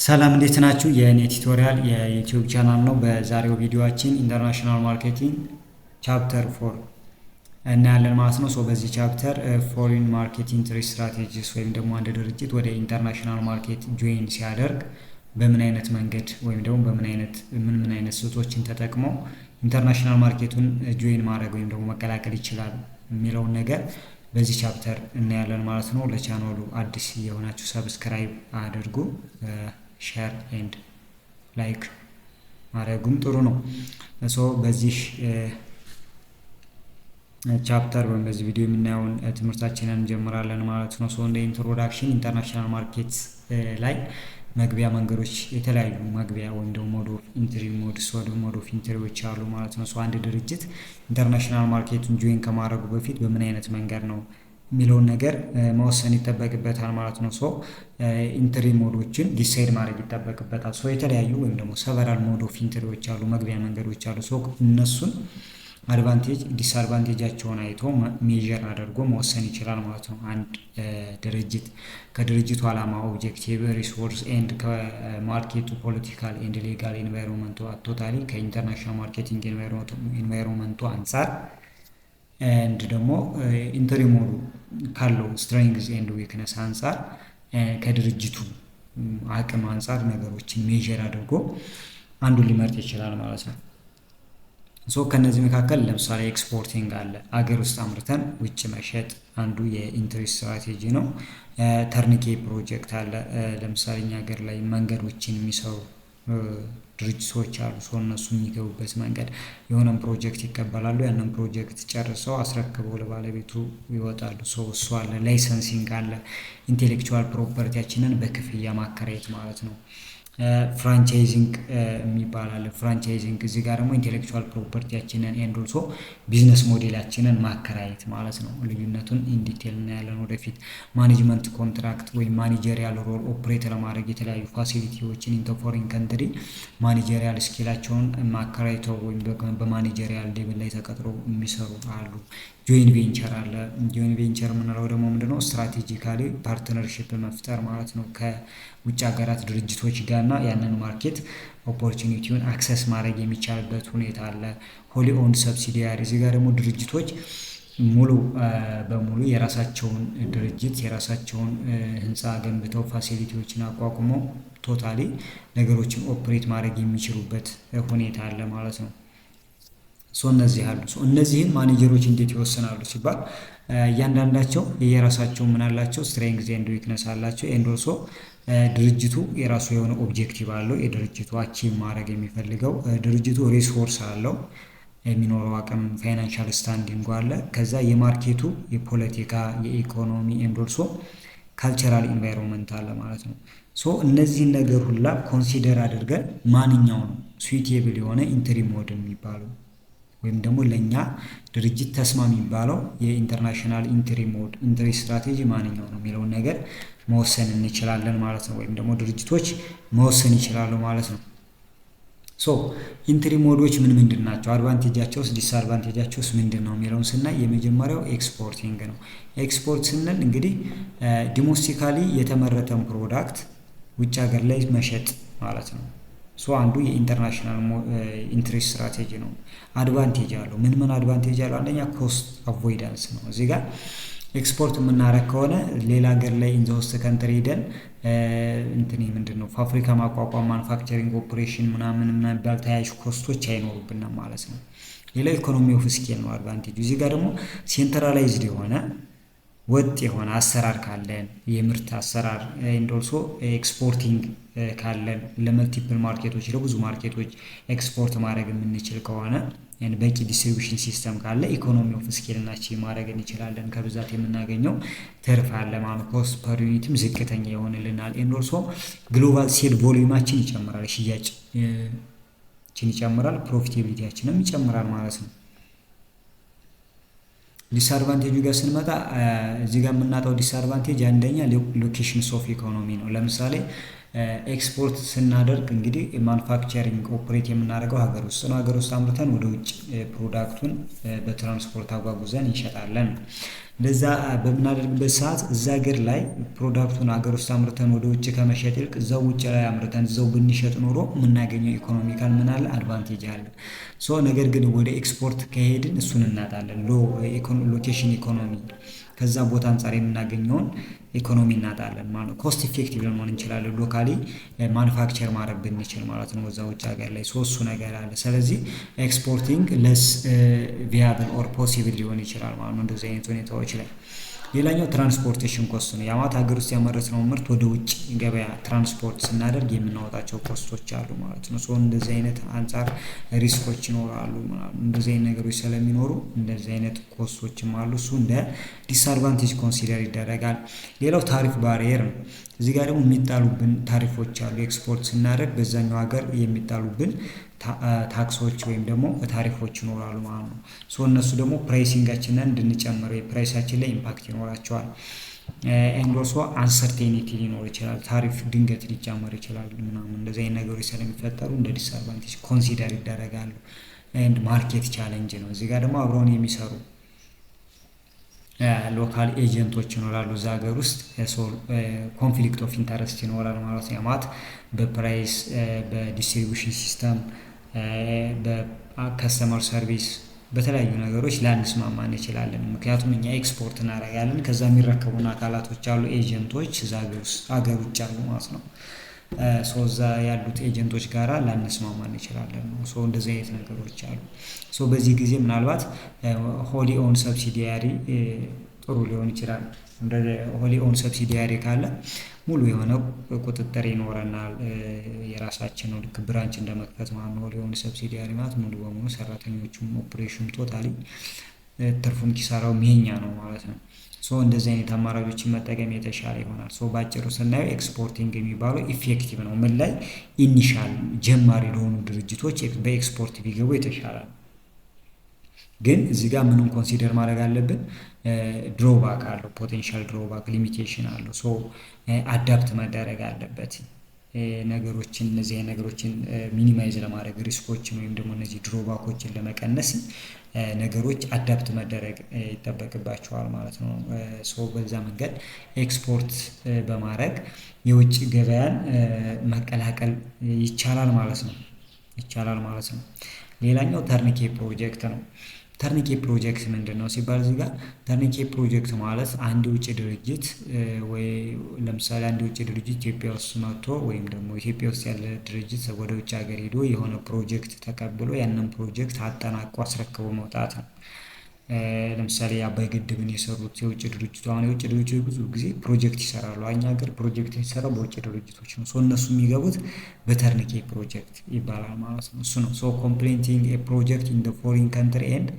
ሰላም እንዴት ናችሁ? የኔ ቱቶሪያል የዩቲዩብ ቻናል ነው። በዛሬው ቪዲዮአችን ኢንተርናሽናል ማርኬቲንግ ቻፕተር 4 እናያለን ማለት ነው። በዚህ ቻፕተር ፎሪን ማርኬት ኢንትሪ ስትራቴጂስ ወይም ደግሞ አንድ ድርጅት ወደ ኢንተርናሽናል ማርኬት ጆይን ሲያደርግ በምን አይነት መንገድ ወይም ደግሞ ምን አይነት ስልቶችን ተጠቅመው ኢንተርናሽናል ማርኬቱን ጆይን ማድረግ ወይም ደግሞ መቀላቀል ይችላል የሚለውን ነገር በዚህ ቻፕተር እናያለን ማለት ነው። ለቻናሉ አዲስ የሆናችሁ ሰብስክራይብ አድርጉ፣ ሼር ኤንድ ላይክ ማድረጉም ጥሩ ነው። በዚህ ቻፕተር ወይም በዚህ ቪዲዮ የምናየውን ትምህርታችንን እንጀምራለን ማለት ነው። እንደ ኢንትሮዳክሽን ኢንተርናሽናል ማርኬት ላይ መግቢያ መንገዶች የተለያዩ መግቢያ ወይም ደግሞ ሞድ ኦፍ ኢንትሪ ሞድ ኦፍ ኢንትሪዎች አሉ ማለት ነው። አንድ ድርጅት ኢንተርናሽናል ማርኬቱን ጆይን ከማድረጉ በፊት በምን አይነት መንገድ ነው የሚለውን ነገር መወሰን ይጠበቅበታል ማለት ነው። ኢንትሪ ሞዶችን ዲሳይድ ማድረግ ይጠበቅበታል። የተለያዩ ወይም ደግሞ ሰቨራል ሞድ ኦፍ ኢንትሪዎች አሉ፣ መግቢያ መንገዶች አሉ። እነሱን አድቫንቴጅ ዲስአድቫንቴጃቸውን አይቶ ሜዥር አድርጎ መወሰን ይችላል ማለት ነው። አንድ ድርጅት ከድርጅቱ ዓላማ፣ ኦብጀክቲቭ፣ ሪሶርስ ኤንድ ከማርኬቱ ፖለቲካል ኤንድ ሌጋል ኤንቫይሮንመንቱ ቶታሊ ከኢንተርናሽናል ማርኬቲንግ ኤንቫይሮንመንቱ አንጻር ኤንድ ደግሞ ኢንትሪ ሞዱ ካለው ስትሬንግዝ ኤንድ ዊክነስ አንጻር ከድርጅቱ አቅም አንጻር ነገሮችን ሜዥር አድርጎ አንዱን ሊመርጥ ይችላል ማለት ነው። ከነዚህ መካከል ለምሳሌ ኤክስፖርቲንግ አለ፣ አገር ውስጥ አምርተን ውጭ መሸጥ አንዱ የኢንትሪ ስትራቴጂ ነው። ተርንኬ ፕሮጀክት አለ፣ ለምሳሌ እኛ ሀገር ላይ መንገዶችን የሚሰሩ ድርጅቶች አሉ። እነሱ የሚገቡበት መንገድ የሆነን ፕሮጀክት ይቀበላሉ፣ ያንን ፕሮጀክት ጨርሰው አስረክበው ለባለቤቱ ይወጣሉ። እሱ አለ። ላይሰንሲንግ አለ፣ ኢንቴሌክቹዋል ፕሮፐርቲያችንን በክፍያ ማከራየት ማለት ነው። ፍራንቻይዚንግ የሚባል አለ። ፍራንቻይዚንግ እዚህ ጋር ደግሞ ኢንቴሌክቹዋል ፕሮፐርቲያችንን ኤንድ ኦልሶ ቢዝነስ ሞዴላችንን ማከራየት ማለት ነው። ልዩነቱን ኢንዲቴል እናያለን ወደፊት። ማኔጅመንት ኮንትራክት ወይም ማኔጀሪያል ሮል ኦፕሬት ለማድረግ የተለያዩ ፋሲሊቲዎችን ኢንቶ ፎሪን ካንትሪ ማኔጀሪያል ስኪላቸውን ማከራይተው ወይም በማኔጀሪያል ሌቭል ላይ ተቀጥረው የሚሰሩ አሉ። ጆይን ቬንቸር አለ። ጆይን ቬንቸር የምንለው ደግሞ ምንድነው? ስትራቴጂካሊ ፓርትነርሺፕ መፍጠር ማለት ነው ከውጭ ሀገራት ድርጅቶች ጋር እና ያንን ማርኬት ኦፖርቹኒቲውን አክሰስ ማድረግ የሚቻልበት ሁኔታ አለ። ሆሊ ኦውንድ ሰብሲዲያሪ፣ እዚህ ጋር ደግሞ ድርጅቶች ሙሉ በሙሉ የራሳቸውን ድርጅት የራሳቸውን ህንፃ ገንብተው ፋሲሊቲዎችን አቋቁመው ቶታሊ ነገሮችን ኦፕሬት ማድረግ የሚችሉበት ሁኔታ አለ ማለት ነው። እነዚህ አሉ። እነዚህን ማኔጀሮች እንዴት ይወስናሉ ሲባል እያንዳንዳቸው የራሳቸው ምን አላቸው? ስትሬንግዝ ኤንድ ዊክነስ አላቸው። ኤንድ ኦልሶ ድርጅቱ የራሱ የሆነ ኦብጀክቲቭ አለው። የድርጅቱ አቺቭ ማድረግ የሚፈልገው ድርጅቱ ሪሶርስ አለው፣ የሚኖረው አቅም፣ ፋይናንሻል ስታንዲንግ አለ። ከዛ የማርኬቱ የፖለቲካ የኢኮኖሚ ኤንድ ኦልሶ ካልቸራል ኢንቫይሮንመንት አለ ማለት ነው። እነዚህን ነገር ሁላ ኮንሲደር አድርገን ማንኛው ነው ስዊቴብል የሆነ ኢንትሪ ሞድ የሚባለው ወይም ደግሞ ለእኛ ድርጅት ተስማሚ የሚባለው የኢንተርናሽናል ኢንትሪ ሞድ ኢንትሪ ስትራቴጂ ማንኛው ነው የሚለውን ነገር መወሰን እንችላለን ማለት ነው። ወይም ደግሞ ድርጅቶች መወሰን ይችላሉ ማለት ነው። ኢንትሪ ሞዶች ምንድን ናቸው? አድቫንቴጃቸውስ ዲስአድቫንቴጃቸውስ ምንድን ነው የሚለውን ስናይ የመጀመሪያው ኤክስፖርቲንግ ነው። ኤክስፖርት ስንል እንግዲህ ዲሞስቲካሊ የተመረተን ፕሮዳክት ውጭ ሀገር ላይ መሸጥ ማለት ነው። አንዱ የኢንተርናሽናል ኢንትሪ ስትራቴጂ ነው። አድቫንቴጅ አለው። ምን አድቫንቴጅ አለው? አንደኛ ኮስት አቮይዳንስ ነው። እዚህ ጋር ኤክስፖርት የምናረግ ከሆነ ሌላ ሀገር ላይ ኢን ዘ ሆስት ካንትሪ ሄደን ምንድነው ፋብሪካ ማቋቋም፣ ማኑፋክቸሪንግ ኦፕሬሽን ምናምን የሚባል ተያያዥ ኮስቶች አይኖሩብንም ማለት ነው። ሌላ ኢኮኖሚ ኦፍ ስኬል ነው አድቫንቴጁ። እዚህ ጋር ደግሞ ሴንትራላይዝድ የሆነ ወጥ የሆነ አሰራር ካለን የምርት አሰራር ኤንድ ኦልሶ ኤክስፖርቲንግ ካለን ለመልቲፕል ማርኬቶች ለብዙ ማርኬቶች ኤክስፖርት ማድረግ የምንችል ከሆነ በቂ ዲስትሪቢዩሽን ሲስተም ካለ ኢኮኖሚ ኦፍ ስኬል እናችን ማድረግ እንችላለን። ከብዛት የምናገኘው ትርፍ አለ ማለት ኮስት ፐር ዩኒትም ዝቅተኛ ይሆንልናል። ኤንድ ኦልሶ ግሎባል ሴል ቮሊዩማችን ይጨምራል፣ ሽያጭችን ይጨምራል፣ ፕሮፊታቢሊቲያችንም ይጨምራል ማለት ነው። ዲስአድቫንቴጁ ጋር ስንመጣ እዚህ ጋር የምናጣው ዲስአድቫንቴጅ አንደኛ ሎኬሽንስ ኦፍ ኢኮኖሚ ነው። ለምሳሌ ኤክስፖርት ስናደርግ እንግዲህ ማኑፋክቸሪንግ ኦፕሬት የምናደርገው ሀገር ውስጥ ነው። ሀገር ውስጥ አምርተን ወደ ውጭ ፕሮዳክቱን በትራንስፖርት አጓጉዘን እንሸጣለን። እንደዛ በምናደርግበት ሰዓት እዛ ሀገር ላይ ፕሮዳክቱን ሀገር ውስጥ አምርተን ወደ ውጭ ከመሸጥ ይልቅ እዛው ውጭ ላይ አምርተን እዛው ብንሸጥ ኖሮ የምናገኘው ኢኮኖሚካል ምን አለ አድቫንቴጅ አለ። ነገር ግን ወደ ኤክስፖርት ከሄድን እሱን እናጣለን። ሎኬሽን ኢኮኖሚ ከዛ ቦታ አንጻር የምናገኘውን ኢኮኖሚ እናጣለን ማለት ነው። ኮስት ኢፌክቲቭ ልንሆን እንችላለን ሎካሊ ማኑፋክቸር ማድረግ ብንችል ማለት ነው እዛ ውጭ ሀገር ላይ። እሱ ነገር አለ። ስለዚህ ኤክስፖርቲንግ ለስ ቪያብል ኦር ፖሲብል ሊሆን ይችላል ማለት ነው እንደዚህ አይነት ሁኔታዎች ላይ። ሌላኛው ትራንስፖርቴሽን ኮስት ነው። የአማት ሀገር ውስጥ ያመረትነው ምርት ወደ ውጭ ገበያ ትራንስፖርት ስናደርግ የምናወጣቸው ኮስቶች አሉ ማለት ነው። እንደዚህ አይነት አንጻር ሪስኮች ይኖራሉ ማለት ነው። እንደዚህ አይነት ነገሮች ስለሚኖሩ እንደዚህ አይነት ኮስቶችም አሉ። እሱ እንደ ዲስአድቫንቴጅ ኮንሲደር ይደረጋል። ሌላው ታሪፍ ባሪየር ነው። እዚህ ጋር ደግሞ የሚጣሉብን ታሪፎች አሉ። ኤክስፖርት ስናደርግ በዛኛው ሀገር የሚጣሉብን ታክሶች ወይም ደግሞ ታሪፎች ይኖራሉ ማለት ነው። እነሱ ደግሞ ፕራይሲንጋችንን እንድንጨምረው የፕራይሳችን ላይ ኢምፓክት ይኖራቸዋል። ኤንድ ኦልሶ አንሰርቴኒቲ ሊኖር ይችላል። ታሪፍ ድንገት ሊጨመር ይችላል ምናምን እንደዚህ አይነት ነገሮች ስለሚፈጠሩ እንደ ዲስአድቫንቴጅ ኮንሲደር ይደረጋሉ። ኤንድ ማርኬት ቻሌንጅ ነው። እዚህ ጋር ደግሞ አብረውን የሚሰሩ ሎካል ኤጀንቶች ይኖራሉ እዛ ሀገር ውስጥ። ኮንፍሊክት ኦፍ ኢንተረስት ይኖራል ማለት ነው። ማለት በፕራይስ በዲስትሪቢዩሽን ሲስተም በከስተመር ሰርቪስ በተለያዩ ነገሮች ላንስማማ እንችላለን። ምክንያቱም እኛ ኤክስፖርት እናደርጋለን ከዛ የሚረከቡን አካላቶች አሉ ኤጀንቶች እዛ ሀገር ውጭ አሉ ማለት ነው። እዛ ያሉት ኤጀንቶች ጋራ ላንስማማ እንችላለን ነው። እንደዚህ አይነት ነገሮች አሉ። በዚህ ጊዜ ምናልባት ሆሊ ኦን ሰብሲዲያሪ ጥሩ ሊሆን ይችላል። እንደ ሆሊ ኦን ሰብሲዲያሪ ካለ ሙሉ የሆነ ቁጥጥር ይኖረናል። የራሳችን ነው ልክ ብራንች እንደመክፈት ማለት ነው። ሆሊ ኦን ሰብሲዲያሪ ማለት ሙሉ በሙሉ ሰራተኞቹም ኦፕሬሽን ቶታሊ ትርፉም ኪሳራውም የኛ ነው ማለት ነው። እንደዚህ አይነት አማራጮችን መጠቀም የተሻለ ይሆናል። ባጭሩ ስናየው ኤክስፖርቲንግ የሚባለው ኢፌክቲቭ ነው። ምን ላይ ኢኒሻል ጀማሪ ለሆኑ ድርጅቶች በኤክስፖርት ቢገቡ የተሻለ ነው። ግን እዚህ ጋር ምንም ኮንሲደር ማድረግ አለብን። ድሮባክ አለው፣ ፖቴንሻል ድሮባክ ሊሚቴሽን አለው። አዳፕት መደረግ አለበት ነገሮችን እነዚህ ነገሮችን ሚኒማይዝ ለማድረግ ሪስኮችን ወይም ደግሞ እነዚህ ድሮባኮችን ለመቀነስ ነገሮች አዳፕት መደረግ ይጠበቅባቸዋል ማለት ነው። በዛ መንገድ ኤክስፖርት በማድረግ የውጭ ገበያን መቀላቀል ይቻላል ማለት ነው። ሌላኛው ተርኒኬ ፕሮጀክት ነው። ተርኒኬ ፕሮጀክት ምንድን ነው ሲባል እዚህ ጋር ተርኒኬ ፕሮጀክት ማለት አንድ የውጭ ድርጅት ወይ ለምሳሌ አንድ የውጭ ድርጅት ኢትዮጵያ ውስጥ መጥቶ ወይም ደግሞ ኢትዮጵያ ውስጥ ያለ ድርጅት ወደ ውጭ ሀገር ሄዶ የሆነ ፕሮጀክት ተቀብሎ ያንን ፕሮጀክት አጠናቆ አስረክቦ መውጣት ነው። ለምሳሌ የአባይ ግድብን የሰሩት የውጭ ድርጅቱ አሁን የውጭ ድርጅቶች ብዙ ጊዜ ፕሮጀክት ይሰራሉ። እኛ ሀገር ፕሮጀክት የሚሰራው በውጭ ድርጅቶች ነው። እነሱ የሚገቡት በተርኒኬ ፕሮጀክት ይባላል ማለት ነው። እሱ ነው ኮምፕሊቲንግ ኤ ፕሮጀክት ኢን ፎሪን ካንትሪ ኤንድ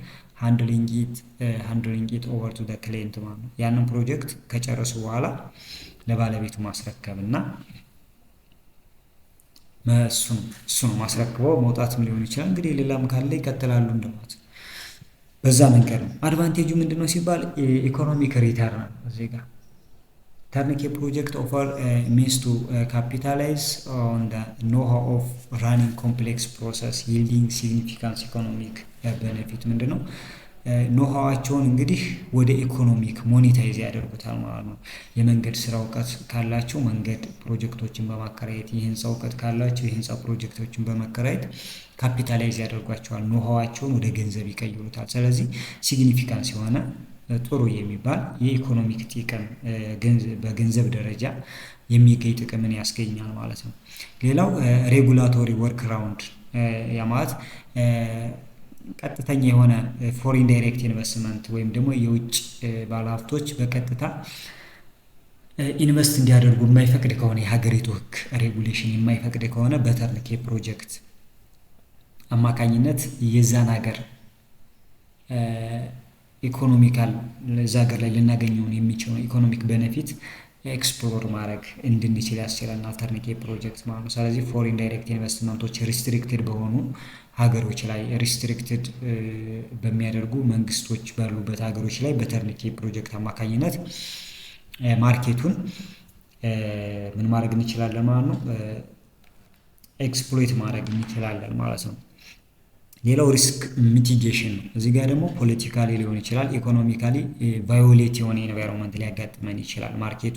ሃንድሊንግ ኢት ኦቨር ቱ ክላይንት ማለት ነው። ያንን ፕሮጀክት ከጨረሱ በኋላ ለባለቤቱ ማስረከብ እና እሱ ነው ማስረክበው መውጣትም ሊሆን ይችላል። እንግዲህ ሌላም ካለ ይቀጥላሉ እንደማለት ነው። በዛ መንገድ ነው። አድቫንቴጁ ምንድነው ሲባል ኢኮኖሚክ ሪተርን ነው። እዚህ ጋር ተርኒኬ ፕሮጀክት ኦፈር ሚንስ ቱ ካፒታላይዝ ኦን ዘ ኖሃው ኦፍ ራኒንግ ኮምፕሌክስ ፕሮሰስ ይልዲንግ ሲግኒፊካንት ኢኮኖሚክ ቤኔፊት ምንድነው? ኖሃዋቸውን እንግዲህ ወደ ኢኮኖሚክ ሞኔታይዝ ያደርጉታል ማለት ነው። የመንገድ ስራ እውቀት ካላቸው መንገድ ፕሮጀክቶችን በማከራየት የህንፃ እውቀት ካላቸው የህንፃ ፕሮጀክቶችን በመከራየት ካፒታላይዝ ያደርጓቸዋል። ኖሃዋቸውን ወደ ገንዘብ ይቀይሩታል። ስለዚህ ሲግኒፊካንስ የሆነ ጥሩ የሚባል የኢኮኖሚክ ጥቅም በገንዘብ ደረጃ የሚገኝ ጥቅምን ያስገኛል ማለት ነው። ሌላው ሬጉላቶሪ ወርክ ራውንድ ያ ማለት ቀጥተኛ የሆነ ፎሪን ዳይሬክት ኢንቨስትመንት ወይም ደግሞ የውጭ ባለሀብቶች በቀጥታ ኢንቨስት እንዲያደርጉ የማይፈቅድ ከሆነ የሀገሪቱ ሕግ ሬጉሌሽን የማይፈቅድ ከሆነ በተርኒኬ ፕሮጀክት አማካኝነት የዛን ሀገር ኢኮኖሚካል እዛ ሀገር ላይ ልናገኘውን የሚችለው ኢኮኖሚክ ቤኔፊት ኤክስፕሎር ማድረግ እንድንችል ያስችለናል ተርኒኬ ፕሮጀክት ማለት ነው። ስለዚህ ፎሪን ዳይሬክት ኢንቨስትመንቶች ሪስትሪክትድ በሆኑ ሀገሮች ላይ ሪስትሪክትድ በሚያደርጉ መንግስቶች ባሉበት ሀገሮች ላይ በተርኒኬ ፕሮጀክት አማካኝነት ማርኬቱን ምን ማድረግ እንችላለን ማለት ነው፣ ኤክስፕሎይት ማድረግ እንችላለን ማለት ነው። ሌላው ሪስክ ሚቲጌሽን ነው። እዚህ ጋር ደግሞ ፖለቲካሊ ሊሆን ይችላል፣ ኢኮኖሚካሊ ቫዮሌት የሆነ ኤንቫይሮንመንት ሊያጋጥመን ይችላል። ማርኬቱ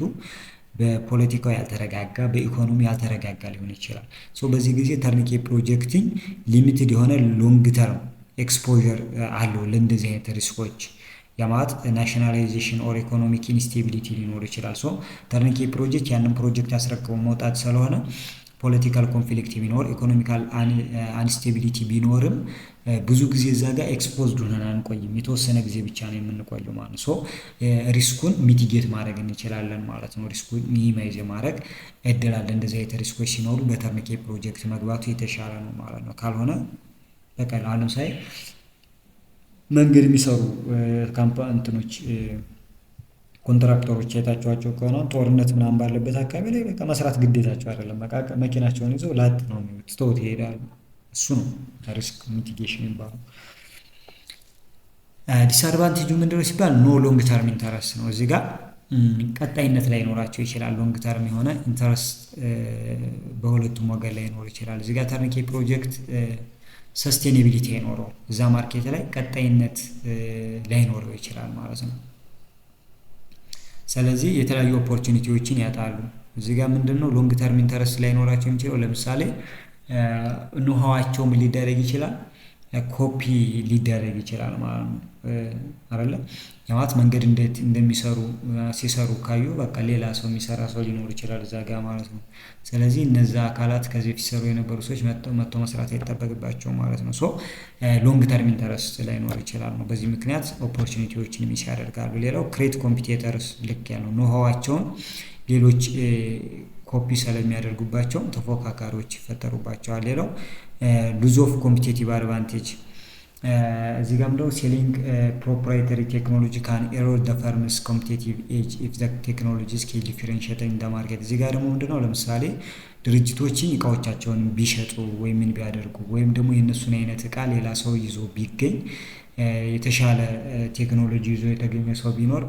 በፖለቲካው ያልተረጋጋ፣ በኢኮኖሚ ያልተረጋጋ ሊሆን ይችላል። በዚህ ጊዜ ተርንኬ ፕሮጀክቲንግ ሊሚትድ የሆነ ሎንግ ተርም ኤክስፖዠር አለው ለእንደዚህ አይነት ሪስኮች። የማለት ናሽናላይዜሽን ኦር ኢኮኖሚክ ኢንስቴቢሊቲ ሊኖር ይችላል። ተርንኬ ፕሮጀክት ያንን ፕሮጀክት አስረክቦ መውጣት ስለሆነ ፖለቲካል ኮንፍሊክት ቢኖር ኢኮኖሚካል አንስቴቢሊቲ ቢኖርም ብዙ ጊዜ እዛ ጋር ኤክስፖዝድ ሆነን አንቆይም። የተወሰነ ጊዜ ብቻ ነው የምንቆየው ማለት ነው። ሪስኩን ሚቲጌት ማድረግ እንችላለን ማለት ነው። ሪስኩን ሚኒማይዝ ማድረግ እድል አለ። እንደዚህ አይነት ሪስኮች ሲኖሩ በተርንኬ ፕሮጀክት መግባቱ የተሻለ ነው ማለት ነው። ካልሆነ በቃ ለምሳሌ መንገድ የሚሰሩ እንትኖች ኮንትራክተሮች የታችኋቸው ከሆነ ጦርነት ምናምን ባለበት አካባቢ ላይ በቃ መስራት ግዴታቸው አይደለም። በቃ መኪናቸውን ይዘው ላጥ ነው የሚሉት፣ ትተውት ይሄዳሉ። እሱ ነው ሪስክ ሚቲጌሽን የሚባለው። ዲስአድቫንቴጁ ምንድነው ሲባል ኖ ሎንግ ተርም ኢንተረስት ነው። እዚህ ጋር ቀጣይነት ላይ ኖራቸው ይችላል። ሎንግ ተርም የሆነ ኢንተረስት በሁለቱም ወገን ላይ ኖር ይችላል። እዚህ ጋር ተርንኬ ፕሮጀክት ሰስቴኔቢሊቲ አይኖረው፣ እዛ ማርኬት ላይ ቀጣይነት ላይኖረው ይችላል ማለት ነው። ስለዚህ የተለያዩ ኦፖርቹኒቲዎችን ያጣሉ። እዚህ ጋር ምንድነው ሎንግ ተርም ኢንተረስት ላይኖራቸው የሚችለው፣ ለምሳሌ ኖሃዋቸው ምን ሊደረግ ይችላል፣ ኮፒ ሊደረግ ይችላል ማለት ነው አይደለ? ማለት መንገድ እንዴት እንደሚሰሩ ሲሰሩ ካዩ በቃ ሌላ ሰው የሚሰራ ሰው ሊኖር ይችላል እዛ ጋር ማለት ነው። ስለዚህ እነዛ አካላት ከዚህ በፊት ሲሰሩ የነበሩ ሰዎች መጥቶ መስራት አይጠበቅባቸው ማለት ነው። ሎንግ ተርም ኢንተረስት ላይኖር ይችላል ነው። በዚህ ምክንያት ኦፖርቹኒቲዎችን ሚስ ያደርጋሉ። ሌላው ክሬት ኮምፒቴተርስ ልክ ያለው ኖሃዋቸውን ሌሎች ኮፒ ስለሚያደርጉባቸው ተፎካካሪዎች ይፈጠሩባቸዋል። ሌላው ሉዝ ኦፍ ኮምፒቴቲቭ አድቫንቴጅ፣ እዚህ ጋርም ደግሞ ሴሊንግ ፕሮፕራይተሪ ቴክኖሎጂ ካን ኤሮድ ዘ ፈርምስ ኮምፒቴቲቭ ኤጅ ኢፍ ዘ ቴክኖሎጂ ስኬል ዲፈረንሺየት ኢን ዘ ማርኬት። እዚህ ጋር ደግሞ ምንድነው ለምሳሌ ድርጅቶችን እቃዎቻቸውን ቢሸጡ ወይም ምን ቢያደርጉ ወይም ደግሞ የእነሱን አይነት እቃ ሌላ ሰው ይዞ ቢገኝ የተሻለ ቴክኖሎጂ ይዞ የተገኘ ሰው ቢኖር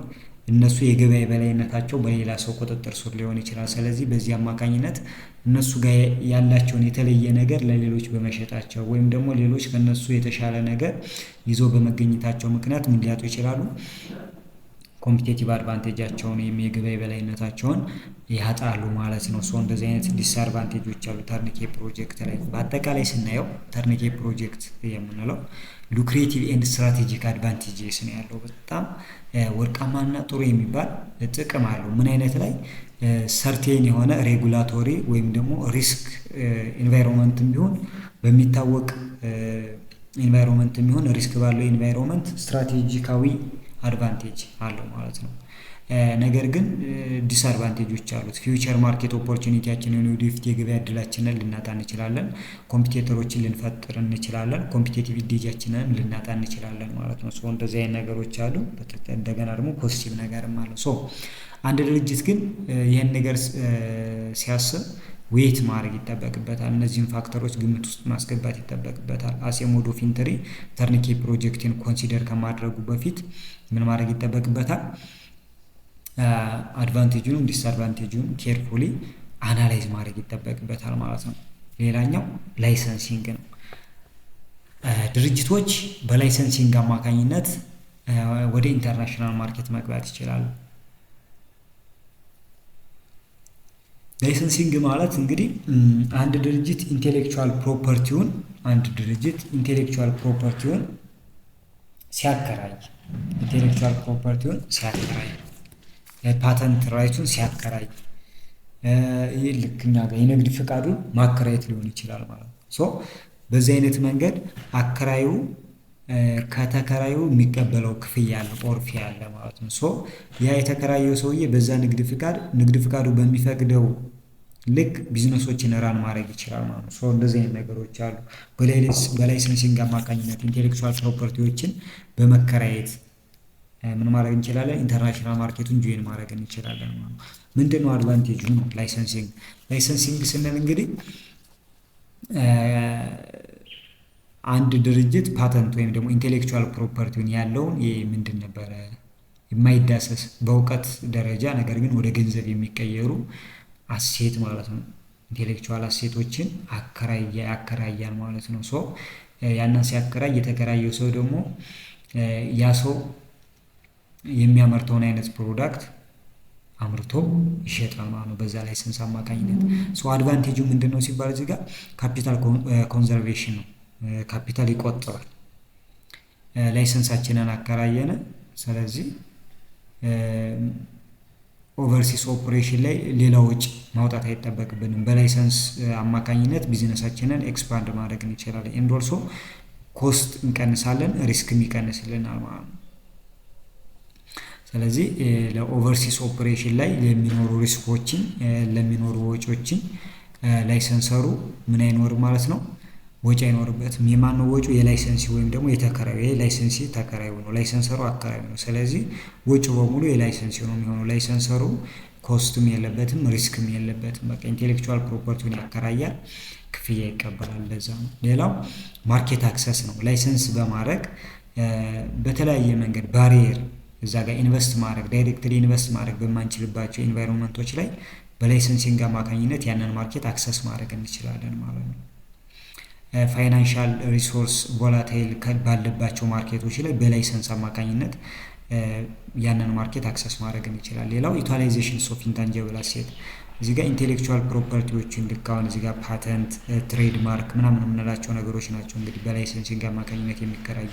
እነሱ የገበያ የበላይነታቸው በሌላ ሰው ቁጥጥር ስር ሊሆን ይችላል። ስለዚህ በዚህ አማካኝነት እነሱ ጋር ያላቸውን የተለየ ነገር ለሌሎች በመሸጣቸው ወይም ደግሞ ሌሎች ከነሱ የተሻለ ነገር ይዞ በመገኘታቸው ምክንያት ምን ሊያጡ ይችላሉ? ኮምፒቴቲቭ አድቫንቴጃቸውን ወይም የገበያ የበላይነታቸውን ያጣሉ ማለት ነው። እንደዚህ አይነት ዲስአድቫንቴጆች አሉ ተርንኬ ፕሮጀክት ላይ። በአጠቃላይ ስናየው ተርንኬ ፕሮጀክት የምንለው ሉክሬቲቭ ኤንድ ስትራቴጂክ አድቫንቴጅስ ነው ያለው። በጣም ወርቃማና ጥሩ የሚባል ጥቅም አለው። ምን አይነት ላይ? ሰርቴን የሆነ ሬጉላቶሪ ወይም ደግሞ ሪስክ ኢንቫይሮንመንትም ቢሆን በሚታወቅ ኢንቫይሮንመንትም ቢሆን ሪስክ ባለው ኢንቫይሮንመንት ስትራቴጂካዊ አድቫንቴጅ አለው ማለት ነው። ነገር ግን ዲስአድቫንቴጆች አሉት። ፊውቸር ማርኬት ኦፖርቹኒቲያችንን ወደፊት የገበያ እድላችንን ልናጣ እንችላለን። ኮምፒቴተሮችን ልንፈጥር እንችላለን። ኮምፒቴቲቭ ኢዴጃችንን ልናጣ እንችላለን ማለት ነው። እንደዚህ አይነት ነገሮች አሉ። እንደገና ደግሞ ፖዚቲቭ ነገርም አለው። አንድ ድርጅት ግን ይህን ነገር ሲያስብ ዌት ማድረግ ይጠበቅበታል። እነዚህን ፋክተሮች ግምት ውስጥ ማስገባት ይጠበቅበታል። አሴ ሞድ ኦፍ ኢንትሪ ተርንኬ ፕሮጀክትን ኮንሲደር ከማድረጉ በፊት ምን ማድረግ ይጠበቅበታል? አድቫንቴጁንም ዲስአድቫንቴጁን ኬርፉሊ አናላይዝ ማድረግ ይጠበቅበታል ማለት ነው። ሌላኛው ላይሰንሲንግ ነው። ድርጅቶች በላይሰንሲንግ አማካኝነት ወደ ኢንተርናሽናል ማርኬት መግባት ይችላሉ። ላይሰንሲንግ ማለት እንግዲህ አንድ ድርጅት ኢንቴሌክቹዋል ፕሮፐርቲውን ሲያከራይ ፓተንት ራይቱን ሲያከራይ ልክ እኛ ጋር የንግድ ፍቃዱን ማከራየት ሊሆን ይችላል ማለት ነው። በዚህ አይነት መንገድ አከራዩ ከተከራዩ የሚቀበለው ክፍያ አለ፣ ኦርፊ አለ ማለት ነው። ያ የተከራየው ሰውዬ በዛ ንግድ ፍቃዱ በሚፈቅደው ልክ ቢዝነሶችን ራን ማድረግ ይችላል ማለት ነው። እንደዚህ አይነት ነገሮች አሉ። በላይሰንሲንግ አማካኝነት ኢንቴሌክቹዋል ፕሮፐርቲዎችን በመከራየት ምን ማድረግ እንችላለን? ኢንተርናሽናል ማርኬቱን ጆይን ማድረግ እንችላለን ማለት ነው። ምንድነው አድቫንቴጁ ነው ላይሰንሲንግ ስንል እንግዲህ አንድ ድርጅት ፓተንት ወይም ደግሞ ኢንቴሌክቹዋል ፕሮፐርቲውን ያለውን ምንድን ነበረ የማይዳሰስ በእውቀት ደረጃ ነገር ግን ወደ ገንዘብ የሚቀየሩ አሴት ማለት ነው። ኢንቴሌክቹዋል አሴቶችን ያከራያል ማለት ነው። ያንን ሲያከራይ የተከራየው ሰው ደግሞ ያ ሰው የሚያመርተውን አይነት ፕሮዳክት አምርቶ ይሸጣል ማለት ነው በዛ ላይሰንስ አማካኝነት። አድቫንቴጁ ምንድን ነው ሲባል እዚህ ጋር ካፒታል ኮንዘርቬሽን ነው። ካፒታል ይቆጥባል። ላይሰንሳችንን አከራየን። ስለዚህ ኦቨርሲስ ኦፕሬሽን ላይ ሌላ ወጪ ማውጣት አይጠበቅብንም። በላይሰንስ አማካኝነት ቢዝነሳችንን ኤክስፓንድ ማድረግ እንችላለን። ኤንድ ኦልሶ ኮስት እንቀንሳለን፣ ሪስክም ይቀንስልናል ማለት ነው። ስለዚህ ለኦቨርሲስ ኦፕሬሽን ላይ የሚኖሩ ሪስኮችን ለሚኖሩ ወጪዎችን ላይሰንሰሩ ምን አይኖርም ማለት ነው፣ ወጪ አይኖርበትም። የማነው ወጪው? የላይሰንሲ ወይም ደግሞ የተከራዩ። የላይሰንሲ ተከራዩ ነው፣ ላይሰንሰሩ አከራዩ ነው። ስለዚህ ወጪው በሙሉ የላይሰንሲ ነው የሚሆነው። ላይሰንሰሩ ኮስትም የለበትም፣ ሪስክም የለበትም። በቃ ኢንቴሌክቹዋል ፕሮፐርቲውን ያከራያል፣ ክፍያ ይቀበላል። ለዛ ነው። ሌላው ማርኬት አክሰስ ነው። ላይሰንስ በማድረግ በተለያየ መንገድ ባሪየር እዛ ጋር ኢንቨስት ማድረግ ዳይሬክትሊ ኢንቨስት ማድረግ በማንችልባቸው ኢንቫይሮንመንቶች ላይ በላይሰንሲንግ አማካኝነት ያንን ማርኬት አክሰስ ማድረግ እንችላለን ማለት ነው። ፋይናንሻል ሪሶርስ ቮላታይል ባለባቸው ማርኬቶች ላይ በላይሰንስ አማካኝነት ያንን ማርኬት አክሰስ ማድረግ እንችላለን። ሌላው ዩቲላይዜሽን ኦፍ ኢንታንጂብል አሴት እዚህ ጋር ኢንቴሌክቹዋል ፕሮፐርቲዎችን ልክ አሁን እዚህ ጋር ፓተንት፣ ትሬድ ማርክ ምናምን የምንላቸው ነገሮች ናቸው እንግዲህ በላይሰንሲንግ አማካኝነት የሚከራዩ።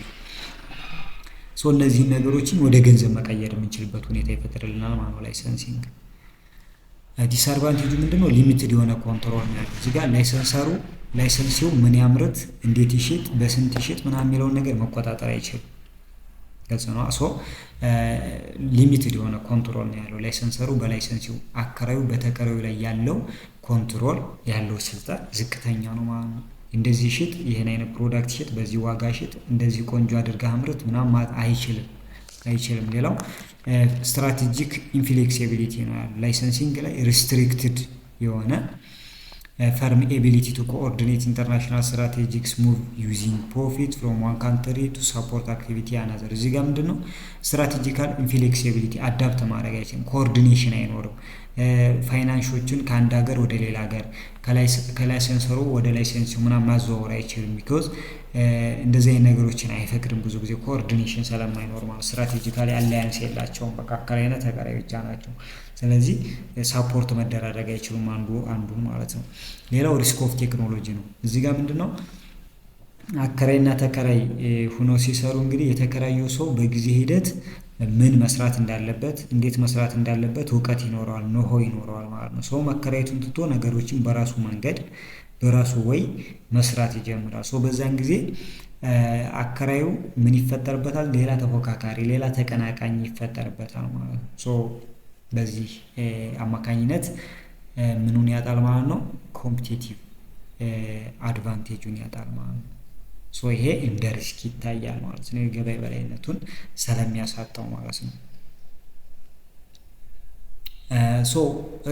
እነዚህን ነገሮችን ወደ ገንዘብ መቀየር የምንችልበት ሁኔታ ይፈጥርልናል ማለት ነው ላይሰንሲንግ። ዲስአድቫንቴጁ ምንድነው? ሊሚትድ የሆነ ኮንትሮል ነው ያለው። እዚህ ጋር ላይሰንሲው ምን ያምርት፣ እንዴት ይሽጥ፣ በስንት ይሽጥ ምናምን የሚለውን ነገር መቆጣጠር አይችልም። ገጽ ነው። ሊሚትድ የሆነ ኮንትሮል ነው ያለው ላይሰንሰሩ በላይሰንሲው። አከራዩ በተከራዩ ላይ ያለው ኮንትሮል ያለው ስልጣን ዝቅተኛ ነው ማለት ነው። እንደዚህ ሽጥ፣ ይህን አይነት ፕሮዳክት ሽጥ፣ በዚህ ዋጋ ሽጥ፣ እንደዚህ ቆንጆ አድርገህ አምርት ምናምን አይችልም። ሌላው ስትራቴጂክ ኢንፍሌክሲቢሊቲ ነው ያለው ላይሰንሲንግ ላይ ሪስትሪክትድ የሆነ ፈርም ኤቢሊቲ ቱ ኮኦርዲኔት ኢንተርናሽናል ስትራቴጂክስ ሙቭ ዩዚንግ ፕሮፊት ፍሮም ዋን ካንትሪ ቱ ሰፖርት አክቲቪቲ አናዘር። እዚህ ጋር ምንድን ነው ስትራቴጂካል ኢንፍሌክሲቢሊቲ አዳፕት ማድረግ አይችልም። ኮኦርዲኔሽን አይኖርም። ፋይናንሾችን ከአንድ ሀገር ወደ ሌላ ሀገር ከላይሰንሰሩ ወደ ላይሰንሲው ምናምን ማዘዋወር አይችልም። ቢኮዝ እንደዚህ አይነት ነገሮችን አይፈቅድም። ብዙ ጊዜ ኮኦርዲኔሽን ስለማይኖር ማለት ስትራቴጂካሊ አላያንስ የላቸውም። በቃ አከራይና ተከራይ ብቻ ናቸው። ስለዚህ ሳፖርት መደራረግ አይችሉም አንዱን ማለት ነው። ሌላው ሪስክ ኦፍ ቴክኖሎጂ ነው። እዚህ ጋር ምንድነው አከራይና ተከራይ ሆኖ ሲሰሩ እንግዲህ የተከራየው ሰው በጊዜ ሂደት ምን መስራት እንዳለበት እንዴት መስራት እንዳለበት እውቀት ይኖረዋል፣ ኖሆ ይኖረዋል ማለት ነው። ሰው መከራየቱን ትቶ ነገሮችን በራሱ መንገድ በራሱ ወይ መስራት ይጀምራል። በዛን ጊዜ አከራዩ ምን ይፈጠርበታል? ሌላ ተፎካካሪ፣ ሌላ ተቀናቃኝ ይፈጠርበታል ማለት ነው። በዚህ አማካኝነት ምኑን ያጣል ማለት ነው? ኮምፒቲቲቭ አድቫንቴጁን ያጣል ማለት ነው። ይሄ እንደ ሪስክ ይታያል ማለት ነው። የገበያ በላይነቱን ስለሚያሳጣው ማለት ነው።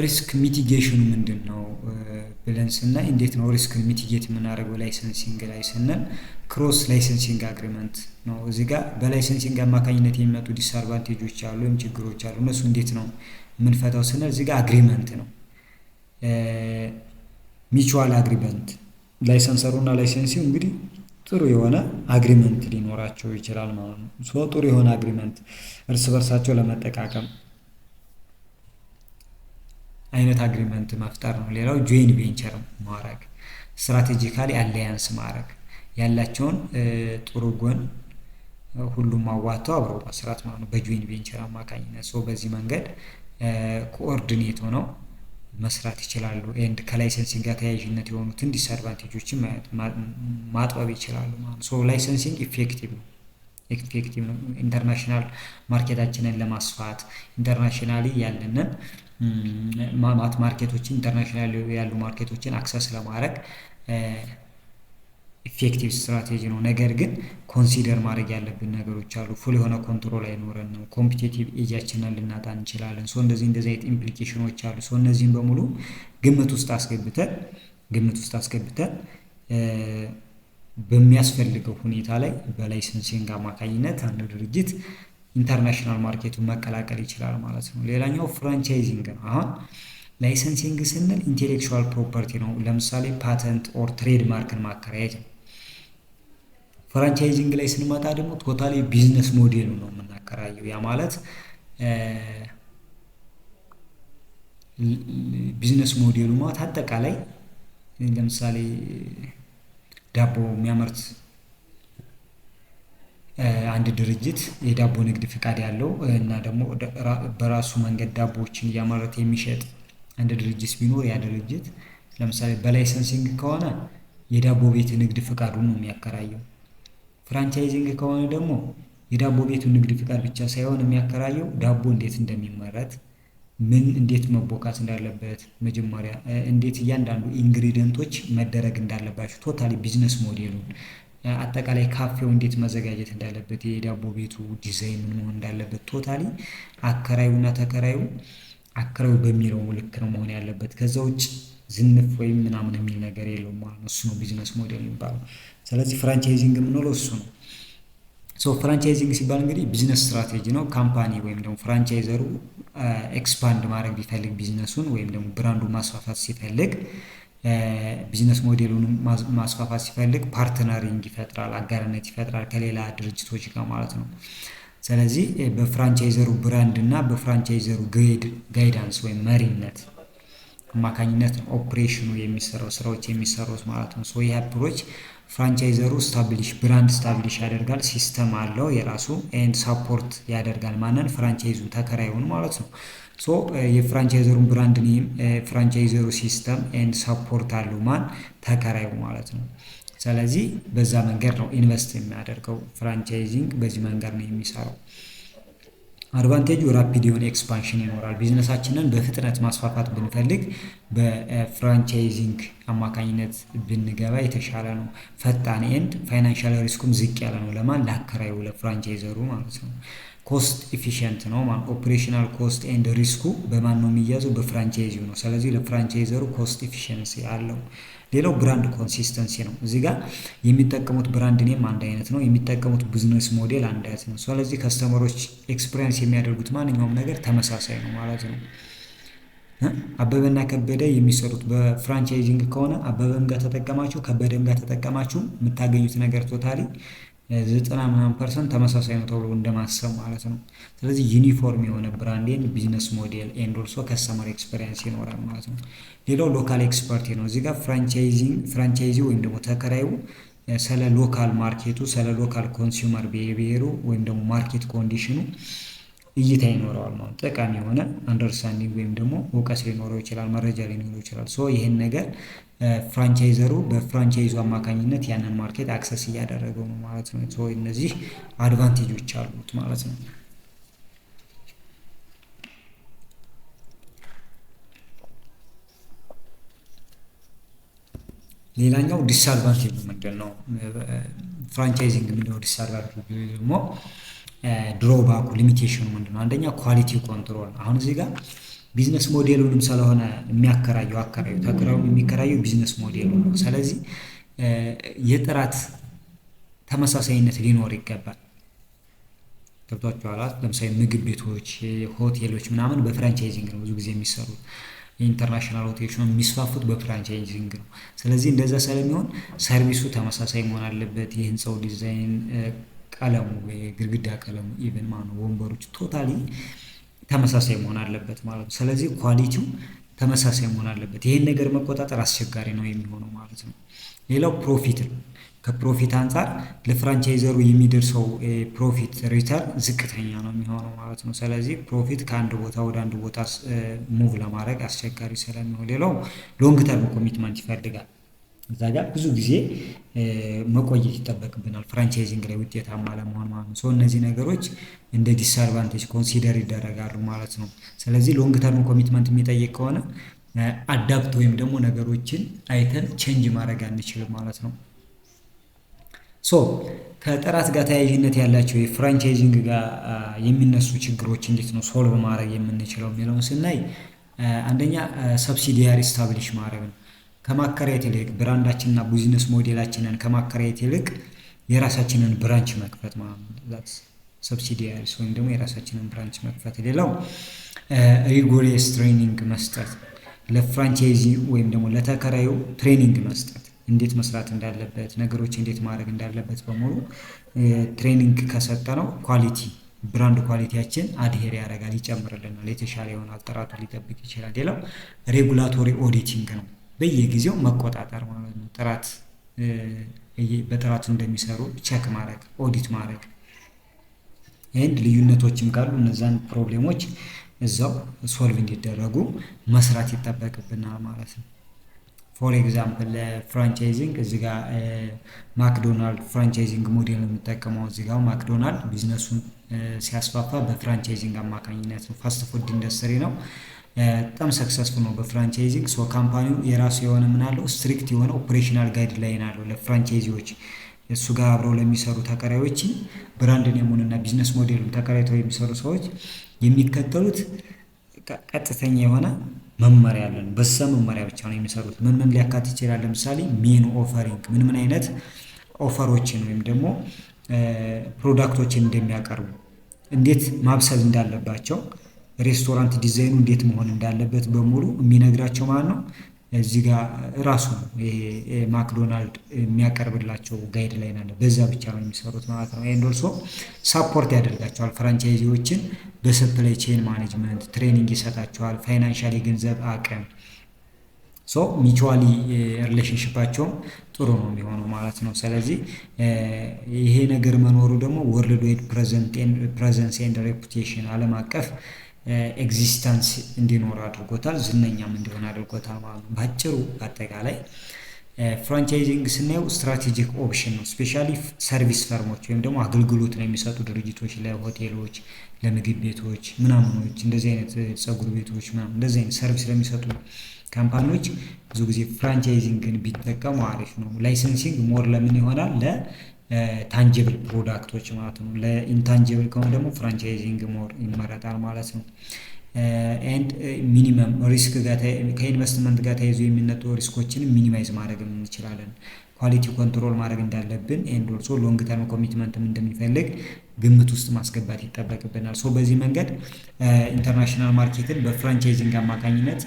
ሪስክ ሚቲጌሽኑ ምንድን ነው ብለን ስናይ እንዴት ነው ሪስክ ሚቲጌት የምናደርገው ላይሰንሲንግ ላይ ስንል ክሮስ ላይሰንሲንግ አግሪመንት ነው። እዚህ ጋር በላይሰንሲንግ አማካኝነት የሚመጡ ዲስአድቫንቴጆች አሉ ወይም ችግሮች አሉ። እነሱ እንዴት ነው የምንፈታው ስንል እዚህ ጋር አግሪመንት ነው። ሚቹዋል አግሪመንት ላይሰንሰሩና ላይሰንሲው እንግዲህ ጥሩ የሆነ አግሪመንት ሊኖራቸው ይችላል ማለት ነው። ጥሩ የሆነ አግሪመንት እርስ በርሳቸው ለመጠቃቀም አይነት አግሪመንት መፍጠር ነው። ሌላው ጆይን ቬንቸር ማድረግ፣ ስትራቴጂካሊ አላያንስ ማድረግ፣ ያላቸውን ጥሩ ጎን ሁሉም አዋጥተው አብረው መስራት ማለት ነው በጆይን ቬንቸር አማካኝነት። በዚህ መንገድ ኮኦርዲኔት ሆነው መስራት ይችላሉ። ኤንድ ከላይሰንሲንግ ጋር ተያያዥነት የሆኑትን ዲስአድቫንቴጆችን ማጥበብ ይችላሉ ማለት ነው። ላይሰንሲንግ ኢፌክቲቭ ነው። ኢንተርናሽናል ማርኬታችንን ለማስፋት ኢንተርናሽናሊ ያለንን ማርኬቶችን ኢንተርናሽናል ያሉ ማርኬቶችን አክሰስ ለማድረግ ኢፌክቲቭ ስትራቴጂ ነው። ነገር ግን ኮንሲደር ማድረግ ያለብን ነገሮች አሉ። ፉል የሆነ ኮንትሮል አይኖረንም። ኮምፒቲቲቭ ኤጃችንን ልናጣ እንችላለን። እንደዚህ አይነት ኢምፕሊኬሽኖች አሉ። እነዚህን በሙሉ ግምት ውስጥ አስገብተን በሚያስፈልገው ሁኔታ ላይ በላይሰንሲንግ አማካኝነት አንድ ድርጅት ኢንተርናሽናል ማርኬቱን መቀላቀል ይችላል ማለት ነው። ሌላኛው ፍራንቻይዚንግ ነው። አሁን ላይሰንሲንግ ስንል ኢንቴሌክቹዋል ፕሮፐርቲ ነው። ለምሳሌ ፓተንት ኦር ትሬድ ማርክን ማከራየት ነው። ፍራንቻይዚንግ ላይ ስንመጣ ደግሞ ቶታሊ ቢዝነስ ሞዴሉ ነው የምናከራየው። ያ ማለት ቢዝነስ ሞዴሉ ማለት አጠቃላይ ለምሳሌ ዳቦ የሚያመርት አንድ ድርጅት የዳቦ ንግድ ፍቃድ ያለው እና ደግሞ በራሱ መንገድ ዳቦዎችን እያመረተ የሚሸጥ አንድ ድርጅት ቢኖር ያ ድርጅት ለምሳሌ በላይሰንሲንግ ከሆነ የዳቦ ቤት ንግድ ፍቃዱን ነው የሚያከራየው። ፍራንቻይዚንግ ከሆነ ደግሞ የዳቦ ቤቱ ንግድ ፍቃድ ብቻ ሳይሆን የሚያከራየው ዳቦ እንዴት እንደሚመረት፣ ምን እንዴት መቦካት እንዳለበት፣ መጀመሪያ እንዴት እያንዳንዱ ኢንግሪዲየንቶች መደረግ እንዳለባቸው ቶታሊ ቢዝነስ ሞዴሉን አጠቃላይ ካፌው እንዴት መዘጋጀት እንዳለበት፣ የዳቦ ቤቱ ዲዛይን ምን መሆን እንዳለበት ቶታሊ አከራዩና ተከራዩ አከራዩ በሚለው ልክ ነው መሆን ያለበት። ከዛ ውጭ ዝንፍ ወይም ምናምን የሚል ነገር የለውም ማለት ነው። እሱ ነው ቢዝነስ ሞዴል የሚባለው። ስለዚህ ፍራንቻይዚንግ የምንለው እሱ ነው። ፍራንቻይዚንግ ሲባል እንግዲህ ቢዝነስ ስትራቴጂ ነው። ካምፓኒ ወይም ደግሞ ፍራንቻይዘሩ ኤክስፓንድ ማድረግ ቢፈልግ ቢዝነሱን ወይም ደግሞ ብራንዱን ማስፋፋት ሲፈልግ ቢዝነስ ሞዴሉን ማስፋፋት ሲፈልግ ፓርትነሪንግ ይፈጥራል፣ አጋርነት ይፈጥራል ከሌላ ድርጅቶች ጋር ማለት ነው። ስለዚህ በፍራንቻይዘሩ ብራንድ እና በፍራንቻይዘሩ ጋይዳንስ ወይም መሪነት አማካኝነት ነው ኦፕሬሽኑ የሚሰራው ስራዎች የሚሰሩት ማለት ነው። ይህ አፕሮች ፍራንቻይዘሩ ብራንድ ስታብሊሽ ያደርጋል፣ ሲስተም አለው የራሱ ኤንድ ሳፖርት ያደርጋል ማንን ፍራንቻይዙን ተከራዩን ማለት ነው። የፍራንቻይዘሩን ብራንድ ኔም ፍራንቻይዘሩ ሲስተም ኤንድ ሳፖርት አለው ማን ተከራዩ ማለት ነው። ስለዚህ በዛ መንገድ ነው ኢንቨስት የሚያደርገው። ፍራንቻይዚንግ በዚህ መንገድ ነው የሚሰራው። አድቫንቴጁ ራፒድ የሆነ ኤክስፓንሽን ይኖራል። ቢዝነሳችንን በፍጥነት ማስፋፋት ብንፈልግ በፍራንቻይዚንግ አማካኝነት ብንገባ የተሻለ ነው። ፈጣን ኤንድ ፋይናንሻል ሪስኩም ዝቅ ያለ ነው። ለማን ለአከራዩ ለፍራንቻይዘሩ ማለት ነው። ኮስት ኢፊሽንት ነው ማለት ኦፕሬሽናል ኮስት ኤንድ ሪስኩ በማን ነው የሚያዘው? በፍራንቻይዚው ነው። ስለዚህ ለፍራንቻይዘሩ ኮስት ኢፊሽንሲ አለው። ሌላው ብራንድ ኮንሲስተንሲ ነው። እዚህ ጋር የሚጠቀሙት ብራንድ ኔም አንድ አይነት ነው፣ የሚጠቀሙት ቢዝነስ ሞዴል አንድ አይነት ነው። ስለዚህ ከስተመሮች ኤክስፒሪየንስ የሚያደርጉት ማንኛውም ነገር ተመሳሳይ ነው ማለት ነው። አበበና ከበደ የሚሰሩት በፍራንቻይዚንግ ከሆነ አበበም ጋር ተጠቀማችሁ ከበደም ጋር ተጠቀማችሁ የምታገኙት ነገር ቶታሊ 90% ተመሳሳይ ነው ተብሎ እንደማሰብ ማለት ነው። ስለዚህ ዩኒፎርም የሆነ ብራንድ ቢዝነስ ሞዴል ኤንድ ኦልሶ ከስተመር ኤክስፒሪየንስ ይኖራል ማለት ነው። ሌላው ሎካል ኤክስፐርቲ ነው። እዚህ ጋር ፍራንቻይዚ ወይም ደግሞ ተከራዩ ስለ ሎካል ማርኬቱ ስለ ሎካል ኮንሱመር ቢሄቪየሩ ወይም ደግሞ ማርኬት ኮንዲሽኑ እይታ ይኖረዋል ማለት ጠቃሚ የሆነ አንደርስታንዲንግ ወይም ደግሞ እውቀት ሊኖረው ይችላል፣ መረጃ ሊኖረው ይችላል። ይህን ነገር ፍራንቻይዘሩ በፍራንቻይዙ አማካኝነት ያንን ማርኬት አክሰስ እያደረገው ነው ማለት ነው። እነዚህ አድቫንቴጆች አሉት ማለት ነው። ሌላኛው ዲስአድቫንቴጅ ምንድን ነው? ፍራንቻይዚንግ ምንድነው? ዲስአድቫንቴጅ ደግሞ ድሮባኩ ሊሚቴሽኑ ምንድነው? አንደኛ ኳሊቲ ኮንትሮል። አሁን እዚህ ጋር ቢዝነስ ሞዴሉንም ስለሆነ የሚያከራየው አከራዩ ተከራዩ የሚከራየው ቢዝነስ ሞዴሉ ነው። ስለዚህ የጥራት ተመሳሳይነት ሊኖር ይገባል። ገብቷችኋል? ለምሳሌ ምግብ ቤቶች፣ ሆቴሎች ምናምን በፍራንቻይዚንግ ነው ብዙ ጊዜ የሚሰሩት። የኢንተርናሽናል ሆቴሎች የሚስፋፉት በፍራንቻይዚንግ ነው። ስለዚህ እንደዛ ስለሚሆን ሰርቪሱ ተመሳሳይ መሆን አለበት። የህንፃው ዲዛይን፣ ቀለሙ፣ የግድግዳ ቀለሙ ኢቨን ማለት ነው ወንበሮች ቶታሊ ተመሳሳይ መሆን አለበት ማለት ነው። ስለዚህ ኳሊቲው ተመሳሳይ መሆን አለበት። ይህን ነገር መቆጣጠር አስቸጋሪ ነው የሚሆነው ማለት ነው። ሌላው ፕሮፊት ነው። ከፕሮፊት አንጻር ለፍራንቻይዘሩ የሚደርሰው ፕሮፊት ሪተርን ዝቅተኛ ነው የሚሆነው ማለት ነው። ስለዚህ ፕሮፊት ከአንድ ቦታ ወደ አንድ ቦታ ሙቭ ለማድረግ አስቸጋሪ ስለሚሆን፣ ሌላው ሎንግ ተርም ኮሚትመንት ይፈልጋል። እዛ ጋር ብዙ ጊዜ መቆየት ይጠበቅብናል ፍራንቻይዚንግ ላይ ውጤታማ ለመሆን ማለት ነው። እነዚህ ነገሮች እንደ ዲስአድቫንቴጅ ኮንሲደር ይደረጋሉ ማለት ነው። ስለዚህ ሎንግ ተርም ኮሚትመንት የሚጠይቅ ከሆነ አዳፕት ወይም ደግሞ ነገሮችን አይተን ቼንጅ ማድረግ አንችልም ማለት ነው። ከጥራት ጋር ተያያዥነት ያላቸው የፍራንቻይዚንግ ጋር የሚነሱ ችግሮች እንዴት ነው ሶልቭ ማድረግ የምንችለው የሚለውን ስናይ፣ አንደኛ ሰብሲዲያሪ ስታብሊሽ ማድረግ ነው። ከማከራየት ይልቅ ብራንዳችንና ቢዝነስ ሞዴላችንን ከማከራየት ይልቅ የራሳችንን ብራንች መክፈት ማለት ነው። ሰብሲዲያሪስ ወይም ደግሞ የራሳችንን ብራንች መክፈት። ሌላው ሪጎሬስ ትሬኒንግ መስጠት፣ ለፍራንቻይዚ ወይም ደግሞ ለተከራዩ ትሬኒንግ መስጠት። እንዴት መስራት እንዳለበት፣ ነገሮች እንዴት ማድረግ እንዳለበት በሙሉ ትሬኒንግ ከሰጠነው ብራንድ ኳሊቲያችን አድሄር ያደርጋል፣ ይጨምርልናል፣ የተሻለ ይሆናል፣ ጥራቱ ሊጠብቅ ይችላል። ሌላው ሬጉላቶሪ ኦዲቲንግ ነው። በየጊዜው መቆጣጠር ማለት ነው። በጥራቱ እንደሚሰሩ ቼክ ማድረግ፣ ኦዲት ማድረግ ኤንድ ልዩነቶችም ካሉ እነዛን ፕሮብሌሞች እዛው ሶልቭ እንዲደረጉ መስራት ይጠበቅብናል ማለት ነው። ፎር ኤግዛምፕል ፍራንቻይዚንግ እዚህ ጋር ማክዶናልድ ፍራንቻይዚንግ ሞዴል ነው የሚጠቀመው። እዚህ ጋር ማክዶናልድ ቢዝነሱን ሲያስፋፋ በፍራንቻይዚንግ አማካኝነት ነው። ፋስት ፉድ ኢንዱስትሪ ነው። በጣም ሰክሰስፉል ነው በፍራንቻይዚንግ። ሶ ካምፓኒው የራሱ የሆነ ምን አለው ስትሪክት የሆነ ኦፕሬሽናል ጋይድ ላይን አለው ለፍራንቻይዚዎች። እሱ ጋር አብረው ለሚሰሩ ተከራዮች ብራንድ ኔሙን እና ቢዝነስ ሞዴሉን ተከራይተው የሚሰሩ ሰዎች የሚከተሉት ቀጥተኛ የሆነ መመሪያ አለን። በዛ መመሪያ ብቻ ነው የሚሰሩት። ምን ምን ሊያካትት ይችላል? ለምሳሌ ሜኑ ኦፈሪንግ፣ ምን አይነት ኦፈሮችን ወይም ደግሞ ፕሮዳክቶችን እንደሚያቀርቡ፣ እንዴት ማብሰል እንዳለባቸው፣ ሬስቶራንት ዲዛይኑ እንዴት መሆን እንዳለበት በሙሉ የሚነግራቸው ማለት ነው። እዚህ ጋር ራሱ ማክዶናልድ የሚያቀርብላቸው ጋይድ ላይን አለ። በዛ ብቻ ነው የሚሰሩት ማለት ነው። ኤንድ ኦልሶ ሳፖርት ያደርጋቸዋል ፍራንቻይዚዎችን በሰፕላይ ቼን ማኔጅመንት ትሬኒንግ ይሰጣቸዋል። ፋይናንሻል የገንዘብ አቅም ሚቹዋሊ ሪሌሽንሽፓቸውም ጥሩ ነው የሚሆነው ማለት ነው። ስለዚህ ይሄ ነገር መኖሩ ደግሞ ወርልድ ዋይድ ፕሬዘንስ ኤንድ ሬፑቴሽን ዓለም አቀፍ ኤግዚስተንስ እንዲኖር አድርጎታል፣ ዝነኛም እንዲሆን አድርጎታል ማለት ነው። ባጭሩ አጠቃላይ ፍራንቻይዚንግ ስናየው ስትራቴጂክ ኦፕሽን ነው። ስፔሻሊ ሰርቪስ ፈርሞች ወይም ደግሞ አገልግሎት ነው የሚሰጡ ድርጅቶች፣ ለሆቴሎች፣ ለምግብ ቤቶች ምናምኖች፣ እንደዚህ አይነት ፀጉር ቤቶች ምናምን እንደዚህ አይነት ሰርቪስ ለሚሰጡ ካምፓኒዎች ብዙ ጊዜ ፍራንቻይዚንግን ቢጠቀሙ አሪፍ ነው። ላይሰንሲንግ ሞር ለምን ይሆናል? ለታንጅብል ፕሮዳክቶች ማለት ነው። ለኢንታንጅብል ከሆነ ደግሞ ፍራንቻይዚንግ ሞር ይመረጣል ማለት ነው። ኤንድ ሚኒመም ሪስክ ከኢንቨስትመንት ጋር ተያይዞ የሚነጡ ሪስኮችን ሚኒማይዝ ማድረግ እንችላለን። ኳሊቲ ኮንትሮል ማድረግ እንዳለብን ኤንድ ኦልሶ ሎንግ ተርም ኮሚትመንትም እንደሚፈልግ ግምት ውስጥ ማስገባት ይጠበቅብናል። በዚህ መንገድ ኢንተርናሽናል ማርኬትን በፍራንቻይዚንግ አማካኝነት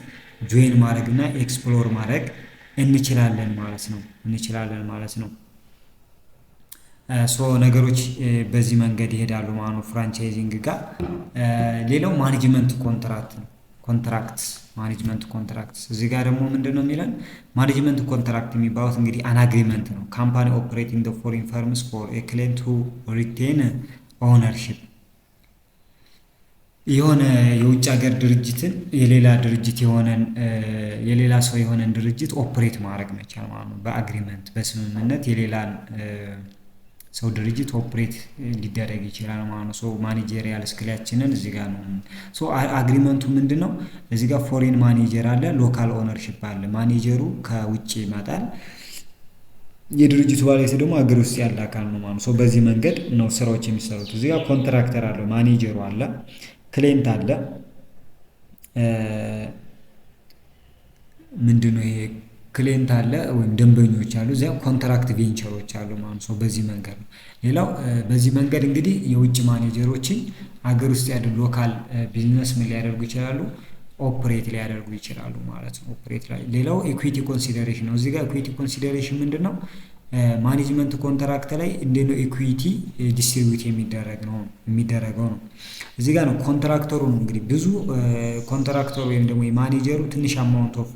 ጆይን ማድረግ እና ኤክስፕሎር ማድረግ እንችላለን ማለት ነው። ነገሮች በዚህ መንገድ ይሄዳሉ ማለት ነው ፍራንቻይዚንግ ጋር። ሌላው ማኔጅመንት ኮንትራክትስ እዚህ ጋር ደግሞ ምንድን ነው የሚለን? ማኔጅመንት ኮንትራክት የሚባሉት እንግዲህ አን አግሪመንት ነው። ካምፓኒ ኦፕሬቲንግ ዘ ፎሪን ፈርምስ ፎር ኤ ክላይንት ሁ ሪቴን ኦነርሺፕ የሆነ የውጭ ሀገር ድርጅትን የሌላ ሰው የሆነን ድርጅት ኦፕሬት ማድረግ መቻል ማለት ነው። በአግሪመንት በስምምነት የሌላን ሰው ድርጅት ኦፕሬት ሊደረግ ይችላል ማለት ነው። ማኔጀሪያል ስኪላችንን እዚህ ጋር ነው። አግሪመንቱ ምንድን ነው? እዚህ ጋር ፎሬን ማኔጀር አለ፣ ሎካል ኦነርሺፕ አለ። ማኔጀሩ ከውጭ ይመጣል፣ የድርጅቱ ባለቤት ደግሞ ሀገር ውስጥ ያለ አካል ነው ማለት ነው። በዚህ መንገድ ነው ስራዎች የሚሰሩት። እዚህ ጋር ኮንትራክተር አለ፣ ማኔጀሩ አለ፣ ክሌንት አለ። ምንድነው ይሄ? ክሌንት አለ ወይም ደንበኞች አሉ፣ እዚያ ኮንትራክት ቬንቸሮች አሉ ማለት ነው። በዚህ መንገድ ነው። ሌላው በዚህ መንገድ እንግዲህ የውጭ ማኔጀሮችን አገር ውስጥ ያሉ ሎካል ቢዝነስ ምን ሊያደርጉ ይችላሉ? ኦፕሬት ሊያደርጉ ይችላሉ ማለት ነው። ሌላው ኢኩዊቲ ኮንሲደሬሽን ነው። እዚህ ጋር ኢኩዊቲ ኮንሲደሬሽን ምንድን ነው? ማኔጅመንት ኮንትራክት ላይ እንዴት ነው ኢኩዊቲ ዲስትሪቢዩት የሚደረገው ነው። እዚህ ጋር ነው ኮንትራክተሩ ነው እንግዲህ ብዙ ኮንትራክተሩ ወይም ደግሞ የማኔጀሩ ትንሽ አማውንት ኦፍ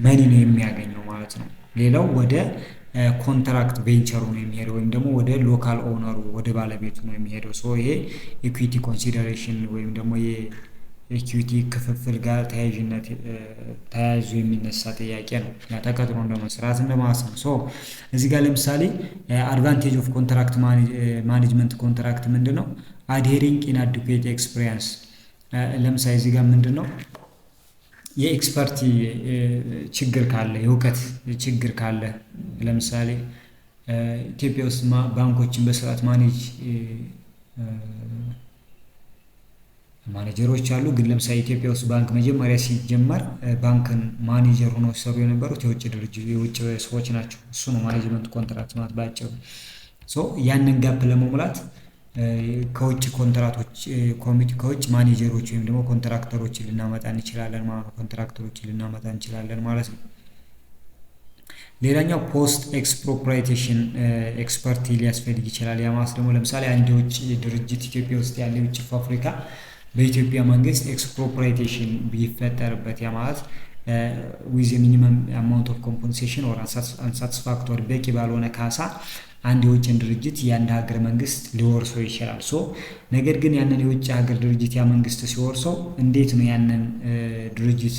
መኒ ነው የሚያገኘው ማለት ነው። ሌላው ወደ ኮንትራክት ቬንቸሩ ነው የሚሄደው ወይም ደግሞ ወደ ሎካል ኦነሩ ወደ ባለቤቱ ነው የሚሄደው። ይሄ ኢኩዊቲ ኮንሲደሬሽን ወይም ደግሞ የኢኩዊቲ ክፍፍል ጋር ተያይዞ የሚነሳ ጥያቄ ነው። ተቀጥሮ እንደመስራት እንደማለት ነው። እዚህ ጋር ለምሳሌ አድቫንቴጅ ኦፍ ኮንትራክት ማኔጅመንት ኮንትራክት ምንድን ነው? አድሄሪንግ ኢንአዲኩዌት ኤክስፒሪየንስ። ለምሳሌ እዚህ ጋር ምንድን ነው የኤክስፐርቲ ችግር ካለ የእውቀት ችግር ካለ ለምሳሌ ኢትዮጵያ ውስጥ ባንኮችን በስርዓት ማኔጀሮች አሉ። ግን ለምሳሌ ኢትዮጵያ ውስጥ ባንክ መጀመሪያ ሲጀመር ባንክን ማኔጀር ሆነው ሲሰሩ የነበሩት የውጭ ሰዎች ናቸው። እሱ ነው ማኔጅመንት ኮንትራክት ማለት ባጭሩ። ያንን ጋፕ ለመሙላት ከውጭ ከውጭ ማኔጀሮች ወይም ደግሞ ኮንትራክተሮችን ልናመጣ እንችላለን ማለት ነው። ሌላኛው ፖስት ኤክስፕሮፕሪዬሽን ኤክስፐርቲ ሊያስፈልግ ይችላል። ያ ማለት ደግሞ ለምሳሌ አንድ የውጭ ድርጅት ኢትዮጵያ ውስጥ ያለ የውጭ ፋብሪካ በኢትዮጵያ መንግስት ኤክስፕሮፕሪዬሽን ቢፈጠርበት ያ ማለት ዊዝ ሚኒመም አማውንት ኦፍ ኮምፐንሴሽን ኦር አንሳቲስፋክቶሪ በቂ ባልሆነ ካሳ አንድ የውጭን ድርጅት የአንድ ሀገር መንግስት ሊወርሰው ይችላል። ነገር ግን ያንን የውጭ ሀገር ድርጅት ያ መንግስት ሲወርሰው እንዴት ነው ያንን ድርጅት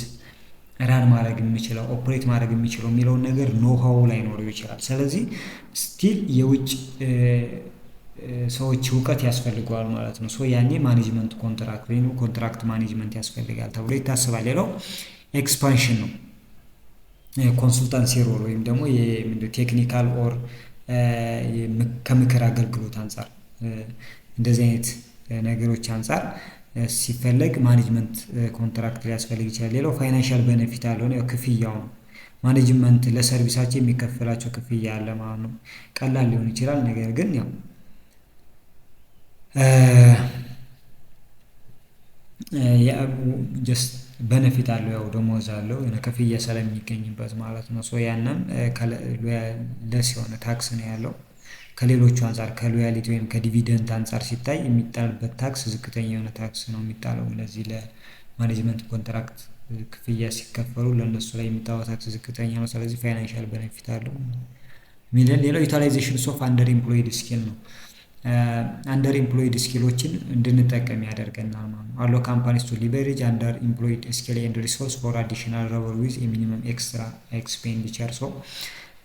ራን ማድረግ የሚችለው ኦፕሬት ማድረግ የሚችለው የሚለውን ነገር ኖሃው ላይኖረው ይችላል። ስለዚህ ስቲል የውጭ ሰዎች እውቀት ያስፈልገዋል ማለት ነው። ያኔ ማኔጅመንት ኮንትራክት ወይም ኮንትራክት ማኔጅመንት ያስፈልጋል ተብሎ ይታሰባል። ሌላው ኤክስፓንሽን ነው። ኮንሱልታንሲ ሮል ወይም ደግሞ ቴክኒካል ኦር ከምክር አገልግሎት አንጻር እንደዚህ አይነት ነገሮች አንጻር ሲፈለግ ማኔጅመንት ኮንትራክት ሊያስፈልግ ይችላል። ሌላው ፋይናንሻል ቤኔፊት አለው ነው፣ ክፍያው ነው። ማኔጅመንት ለሰርቪሳቸው የሚከፈላቸው ክፍያ አለ ማለት ነው። ቀላል ሊሆን ይችላል፣ ነገር ግን ያው ጀስት ቤኔፊት አለው፣ ያው ደሞዝ አለው ክፍያ ስለሚገኝበት ማለት ነው። ያንም ለስ የሆነ ታክስ ነው ያለው። ከሌሎቹ አንጻር ከሎያሊቲ ወይም ከዲቪደንድ አንጻር ሲታይ የሚጣልበት ታክስ ዝቅተኛ የሆነ ታክስ ነው የሚጣለው። እነዚህ ለማኔጅመንት ኮንትራክት ክፍያ ሲከፈሉ ለእነሱ ላይ የሚጣለው ታክስ ዝቅተኛ ነው። ስለዚህ ፋይናንሻል ቤኔፊት አለው ሚለን። ሌላው ዩቲላይዜሽን ኦፍ አንደር ኢምፕሎይድ ስኪል ነው። አንደር ኢምፕሎይድ ስኪሎችን እንድንጠቀም ያደርገናል ማለት ነው። አሎ ካምፓኒስ ቱ ሊቨሬጅ አንደር ኢምፕሎይድ ስኪል ኤንድ ሪሶርስ ፎር አዲሽናል ሬቨር ዊዝ ሚኒመም ኤክስትራ ኤክስፔንዲቸር።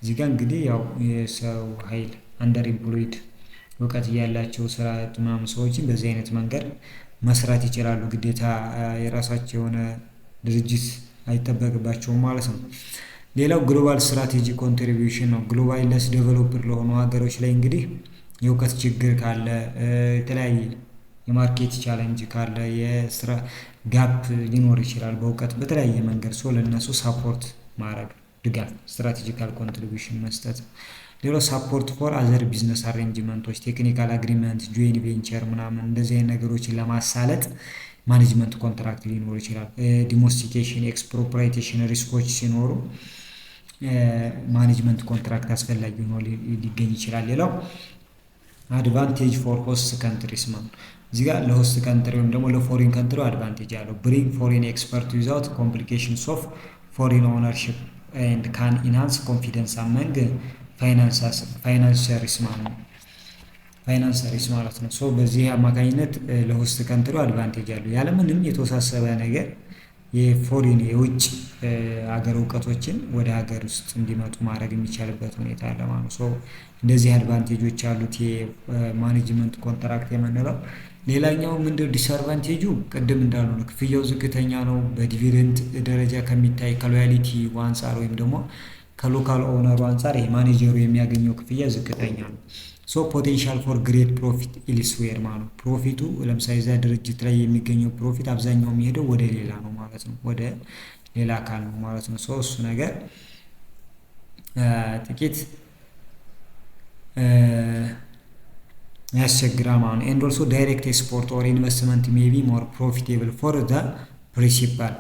እዚህ ጋር እንግዲህ ያው የሰው ኃይል አንደር ኢምፕሎይድ እውቀት ያላቸው ስራ ምናምን ሰዎችን በዚህ አይነት መንገድ መስራት ይችላሉ። ግዴታ የራሳቸው የሆነ ድርጅት አይጠበቅባቸውም ማለት ነው። ሌላው ግሎባል ስትራቴጂ ኮንትሪቢዩሽን ነው። ግሎባል ለስ ዴቨሎፕድ ለሆኑ ሀገሮች ላይ እንግዲህ የእውቀት ችግር ካለ፣ የተለያየ የማርኬት ቻሌንጅ ካለ፣ የስራ ጋፕ ሊኖር ይችላል በእውቀት በተለያየ መንገድ ለእነሱ ሳፖርት ማድረግ ድጋፍ፣ ስትራቴጂካል ኮንትሪቢዩሽን መስጠት። ሌላው ሳፖርት ፎር አዘር ቢዝነስ አሬንጅመንቶች፣ ቴክኒካል አግሪመንት፣ ጆይን ቬንቸር ምናምን እንደዚህ አይነት ነገሮችን ለማሳለጥ ማኔጅመንት ኮንትራክት ሊኖር ይችላል። ዲሞስቲኬሽን፣ ኤክስፕሮፕሪዬሽን ሪስኮች ሲኖሩ ማኔጅመንት ኮንትራክት አስፈላጊ ሆኖ ሊገኝ ይችላል። ሌላው አድቫንቴጅ ፎር ሆስት ካንትሪስ ማለት እዚህ ጋር ለሆስት ካንትሪ ወይም ደግሞ ለፎሪን ካንትሪ አድቫንቴጅ አለው። ብሪንግ ፎሪን ኤክስፐርት ዊዛውት ኮምፕሊኬሽንስ ኦፍ ፎሪን ኦነርሺፕ ኤንድ ካን ኢንሃንስ ኮንፊደንስ አመንግ ፋይናንሰሪስ ማለት ነው። በዚህ አማካኝነት ለሆስት ካንትሪ አድቫንቴጅ አለው። ያለምንም የተወሳሰበ ነገር የፎሪን የውጭ ሀገር እውቀቶችን ወደ ሀገር ውስጥ እንዲመጡ ማድረግ የሚቻልበት ሁኔታ አለ ማለት ነው። እንደዚህ አድቫንቴጆች አሉት የማኔጅመንት ኮንትራክት የምንለው። ሌላኛው ምንድነው ዲስአድቫንቴጁ? ቅድም እንዳሉ ነው፣ ክፍያው ዝቅተኛ ነው። በዲቪደንድ ደረጃ ከሚታይ ከሎያሊቲ አንጻር ወይም ደግሞ ከሎካል ኦነሩ አንጻር ማኔጀሩ የሚያገኘው ክፍያ ዝቅተኛ ነው። ፖቴንሻል ፎር ግሬት ፕሮፊት ኢልስዌር ማለት ነው። ፕሮፊቱ ለምሳሌ እዛ ድርጅት ላይ የሚገኘው ፕሮፊት አብዛኛው የሚሄደው ወደ ሌላ ነው ማለት ነው፣ ወደ ሌላ አካል ነው ማለት ነው። እሱ ነገር ጥቂት ያስቸግራል ማለት ነው። ኤንድ ኦልሶ ዳይሬክት ኤክስፖርት ኦር ኢንቨስትመንት ሜይ ቢ ሞር ፕሮፊቴብል ፎር ዘ ፕሪንሲፓል።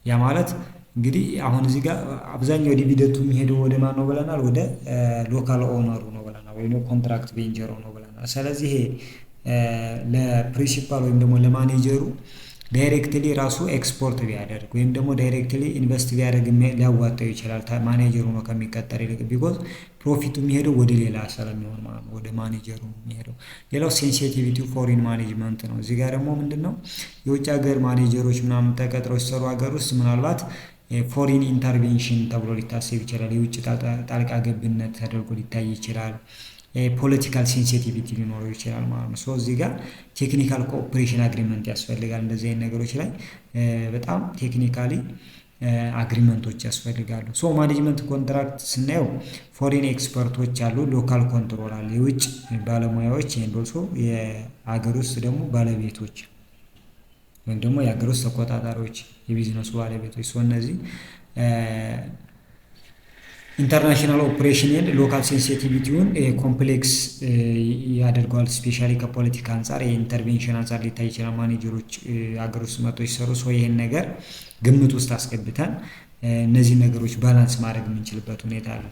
ያ ማለት እንግዲህ አሁን እዚህ ጋር አብዛኛው ዲቪደንቱ የሚሄደው ወደ ማን ነው ብለናል? ወደ ሎካል ኦነሩ ነው ብለናል፣ ወይም ኮንትራክት ቬንቸሩ ነው ብለናል። ስለዚህ ለፕሪንሲፓል ወይም ደግሞ ለማኔጀሩ ዳይሬክትሊ ራሱ ኤክስፖርት ቢያደርግ ወይም ደግሞ ዳይሬክትሊ ኢንቨስት ቢያደርግ ሊያዋጣው ይችላል ማኔጀሩ ነው ከሚቀጠር ይልቅ፣ ቢኮዝ ፕሮፊቱ የሚሄደው ወደ ሌላ ስለሚሆን ማለት ነው፣ ወደ ማኔጀሩ የሚሄደው። ሌላው ሴንሲቲቪቲ ፎሪን ማኔጅመንት ነው። እዚህ ጋር ደግሞ ምንድነው የውጭ ሀገር ማኔጀሮች ምናምን ተቀጥረው ሲሰሩ ሀገር ውስጥ ምናልባት ፎሪን ኢንተርቬንሽን ተብሎ ሊታሰብ ይችላል። የውጭ ጣልቃ ገብነት ተደርጎ ሊታይ ይችላል። ፖለቲካል ሴንሲቲቪቲ ሊኖረው ይችላል ማለት ነው። እዚህ ጋር ቴክኒካል ኮኦፕሬሽን አግሪመንት ያስፈልጋል። እንደዚህ አይነት ነገሮች ላይ በጣም ቴክኒካሊ አግሪመንቶች ያስፈልጋሉ። ማኔጅመንት ኮንትራክት ስናየው ፎሪን ኤክስፐርቶች አሉ፣ ሎካል ኮንትሮል አለ፣ የውጭ ባለሙያዎች ኤንድ የሀገር ውስጥ ደግሞ ባለቤቶች ወይም ደግሞ የሀገር ውስጥ ተቆጣጣሪዎች፣ የቢዝነሱ ባለቤቶች። እነዚህ ኢንተርናሽናል ኦፕሬሽንን ሎካል ሴንሲቲቪቲውን ኮምፕሌክስ ያደርገዋል። ስፔሻሊ ከፖለቲካ አንጻር የኢንተርቬንሽን አንጻር ሊታይ ይችላል። ማኔጀሮች ሀገር ውስጥ መጥቶ ሲሰሩ ይህን ነገር ግምት ውስጥ አስገብተን እነዚህ ነገሮች ባላንስ ማድረግ የምንችልበት ሁኔታ አለ።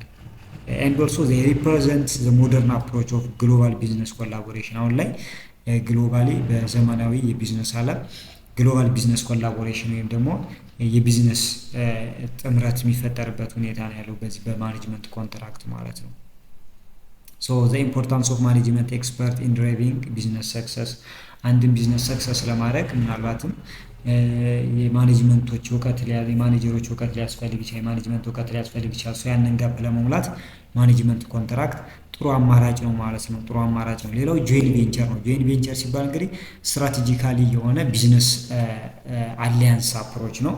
ኤንድ ኦልሶ ዜ ሪፕሬዘንት ዘ ሞደርን አፕሮች ኦፍ ግሎባል ቢዝነስ ኮላቦሬሽን። አሁን ላይ ግሎባሊ በዘመናዊ የቢዝነስ ዓለም ግሎባል ቢዝነስ ኮላቦሬሽን ወይም ደግሞ የቢዝነስ ጥምረት የሚፈጠርበት ሁኔታ ነው ያለው በዚህ በማኔጅመንት ኮንትራክት ማለት ነው። ሶ ዘ ኢምፖርታንስ ኦፍ ማኔጅመንት ኤክስፐርት ኢን ድራይቪንግ ቢዝነስ ሰክሰስ። አንድን ቢዝነስ ሰክሰስ ለማድረግ ምናልባትም የማኔጅመንቶች እውቀት የማኔጀሮች እውቀት ሊያስፈልግ ይችላል፣ የማኔጅመንት እውቀት ሊያስፈልግ ይችላል። ሶ ያንን ጋፕ ለመሙላት ማኔጅመንት ኮንትራክት ጥሩ አማራጭ ነው ማለት ነው። ጥሩ አማራጭ ነው። ሌላው ጆይንት ቬንቸር ነው። ጆይንት ቬንቸር ሲባል እንግዲህ ስትራቴጂካሊ የሆነ ቢዝነስ አሊያንስ አፕሮች ነው።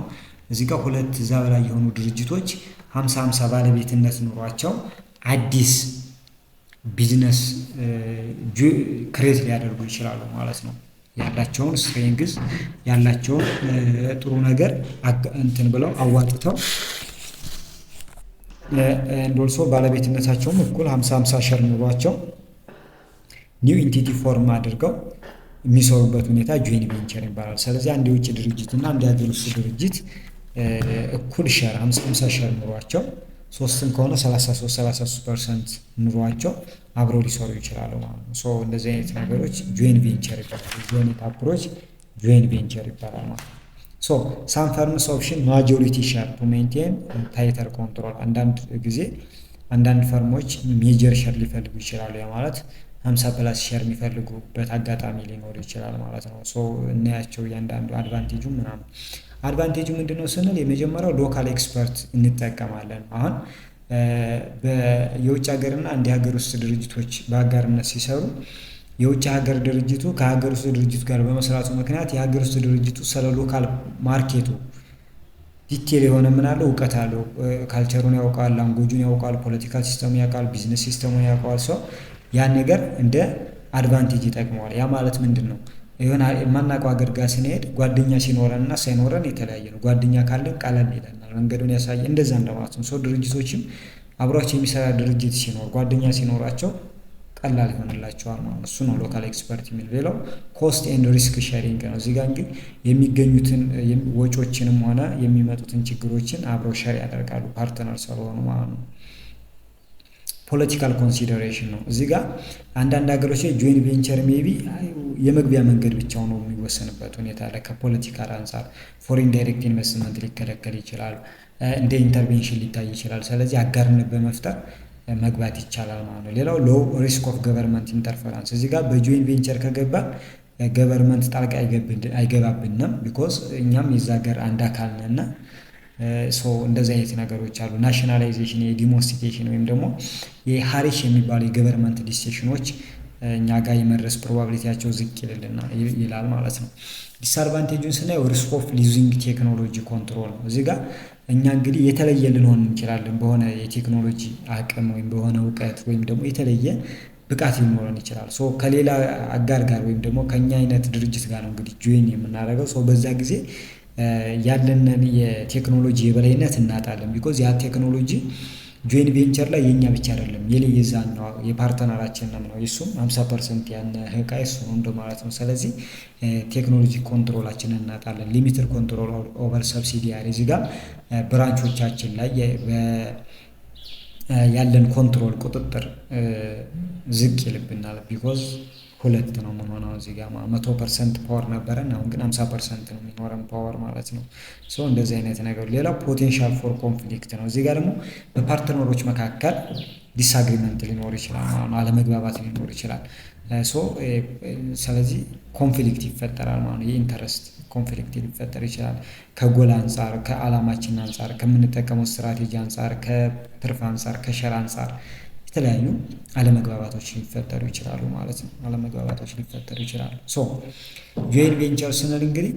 እዚህ ጋር ሁለት እዛ በላይ የሆኑ ድርጅቶች 50-50 ባለቤትነት ኑሯቸው አዲስ ቢዝነስ ክሬት ሊያደርጉ ይችላሉ ማለት ነው። ያላቸውን ስትሬንግዝ ያላቸውን ጥሩ ነገር እንትን ብለው አዋጥተው እንደልሶ ባለቤትነታቸውም እኩል 50-50 ሸር ኑሯቸው ኒው ኢንቲቲ ፎርም አድርገው የሚሰሩበት ሁኔታ ጆይንት ቬንቸር ይባላል። ስለዚህ አንድ የውጭ ድርጅት እና አንድ የሀገር ውስጥ ድርጅት እኩል ሸር 50-50 ሸር ኑሯቸው ሶስትም ከሆነ 33% ኑሯቸው አብረው ሊሰሩ ይችላሉ ማለት ነው። ሶ እንደዚህ አይነት ነገሮች ጆይንት ቬንቸር ይባላል። ጆይንት አፕሮች ጆይንት ቬንቸር ይባላል ማለት ነው። ሶ ሳም ፈርምስ ኦፕሽን ማጆሪቲ ሸር ቱ ሜንቴን ታይተር ኮንትሮል። አንዳንድ ጊዜ አንዳንድ ፈርሞች ሜጀር ሸር ሊፈልጉ ይችላሉ። ያ ማለት 50+ ሸር የሚፈልጉበት አጋጣሚ ሊኖር ይችላል ማለት ነው። ሶ እናያቸው እያንዳንዱ አድቫንቴጁ ምናምን። አድቫንቴጁ ምንድነው ስንል የመጀመሪያው ሎካል ኤክስፐርት እንጠቀማለን። አሁን የውጭ ሀገርና አንድ የሀገር ውስጥ ድርጅቶች በአጋርነት ሲሰሩ የውጭ ሀገር ድርጅቱ ከሀገር ውስጥ ድርጅቱ ጋር በመስራቱ ምክንያት የሀገር ውስጥ ድርጅቱ ስለ ሎካል ማርኬቱ ዲቴል የሆነ ምን አለው እውቀት አለው። ካልቸሩን ያውቃል፣ ላንጉጁን ያውቃል፣ ፖለቲካል ሲስተሙን ያውቃል፣ ቢዝነስ ሲስተሙን ያውቃል። ሰው ያን ነገር እንደ አድቫንቴጅ ይጠቅመዋል። ያ ማለት ምንድን ነው? የሆነ የማናውቀው ሀገር ጋር ስንሄድ ጓደኛ ሲኖረን እና ሳይኖረን የተለያየ ነው። ጓደኛ ካለን ቀለል ይለናል፣ መንገዱን ያሳየ እንደዛ እንደማለት ነው። ሰው ድርጅቶችም አብሯቸው የሚሰራ ድርጅት ሲኖር ጓደኛ ሲኖራቸው ቀላል ይሆንላቸዋል ማለት ነው። እሱ ነው ሎካል ኤክስፐርት የሚል። ሌላው ኮስት ኤንድ ሪስክ ሼሪንግ ነው። እዚህ ጋር እንግዲህ የሚገኙትን ወጪዎችንም ሆነ የሚመጡትን ችግሮችን አብረው ሸር ያደርጋሉ ፓርትነር ስለሆኑ ማለት ነው። ፖለቲካል ኮንሲደሬሽን ነው። እዚህ ጋር አንዳንድ ሀገሮች ላይ ጆይንት ቬንቸር ሜቢ የመግቢያ መንገድ ብቻው ነው የሚወሰንበት ሁኔታ አለ። ከፖለቲካል አንጻር ፎሪን ዳይሬክት ኢንቨስትመንት ሊከለከል ይችላል፣ እንደ ኢንተርቬንሽን ሊታይ ይችላል። ስለዚህ አጋርነት በመፍጠር መግባት ይቻላል ማለት ነው። ሌላው ሎው ሪስክ ኦፍ ገቨርንመንት ኢንተርፈረንስ። እዚህ ጋር በጆይንት ቬንቸር ከገባን ገቨርንመንት ጣልቃ አይገባብንም፣ ቢኮዝ እኛም የዛ ሀገር አንድ አካል ነንና። እንደዚህ አይነት ነገሮች አሉ። ናሽናላይዜሽን የዲሞንስትሬሽን ወይም ደግሞ የሀሪሽ የሚባሉ የገቨርንመንት ዲሲሽኖች እኛ ጋር የመድረስ ፕሮባቢሊቲያቸው ዝቅ ይላል ማለት ነው። ዲስአድቫንቴጁን ስናየው ሪስክ ኦፍ ሉዚንግ ቴክኖሎጂ ኮንትሮል ነው። እዚህ ጋር እኛ እንግዲህ የተለየ ልንሆን እንችላለን በሆነ የቴክኖሎጂ አቅም ወይም በሆነ እውቀት ወይም ደግሞ የተለየ ብቃት ሊኖረን ይችላል። ከሌላ አጋር ጋር ወይም ደግሞ ከኛ አይነት ድርጅት ጋር ነው እንግዲህ ጆይን የምናደርገው። በዛ ጊዜ ያለንን የቴክኖሎጂ የበላይነት እናጣለን። ቢኮዝ ያ ቴክኖሎጂ ጆይንት ቬንቸር ላይ የኛ ብቻ አይደለም የዛኛው የፓርትነራችንም ነው። እሱም 50% ያን እቃ እሱ ነው እንደማለት ነው። ስለዚህ ቴክኖሎጂ ኮንትሮላችንን እናጣለን። ሊሚትድ ኮንትሮል ኦቨር ሰብሲዲያሪ። እዚህ ጋር ብራንቾቻችን ላይ ያለን ኮንትሮል ቁጥጥር ዝቅ ይልብናል። ቢኮዝ ሁለት ነው የምንሆነው። እዚህ ጋር 100% ፓወር ነበረን፣ አሁን ግን 50% ነው የሚኖረን ፓወር ማለት ነው። እንደዚህ አይነት ነገር። ሌላው ፖቴንሻል ፎር ኮንፍሊክት ነው። እዚህ ጋር ደግሞ በፓርትነሮች መካከል ዲስአግሪመንት ሊኖር ይችላል ማለት ነው፣ አለመግባባት ሊኖር ይችላል። ስለዚህ ኮንፍሊክት ይፈጠራል ማለት ነው። የኢንተረስት ኮንፍሊክት ሊፈጠር ይችላል። ከጎል አንጻር፣ ከዓላማችን አንጻር፣ ከምንጠቀመው ስትራቴጂ አንጻር፣ ከትርፍ አንጻር፣ ከሸር አንጻር የተለያዩ አለመግባባቶች ሊፈጠሩ ይችላሉ ማለት ነው። አለመግባባቶች ሊፈጠሩ ይችላሉ። ጆይንት ቬንቸር ስንል እንግዲህ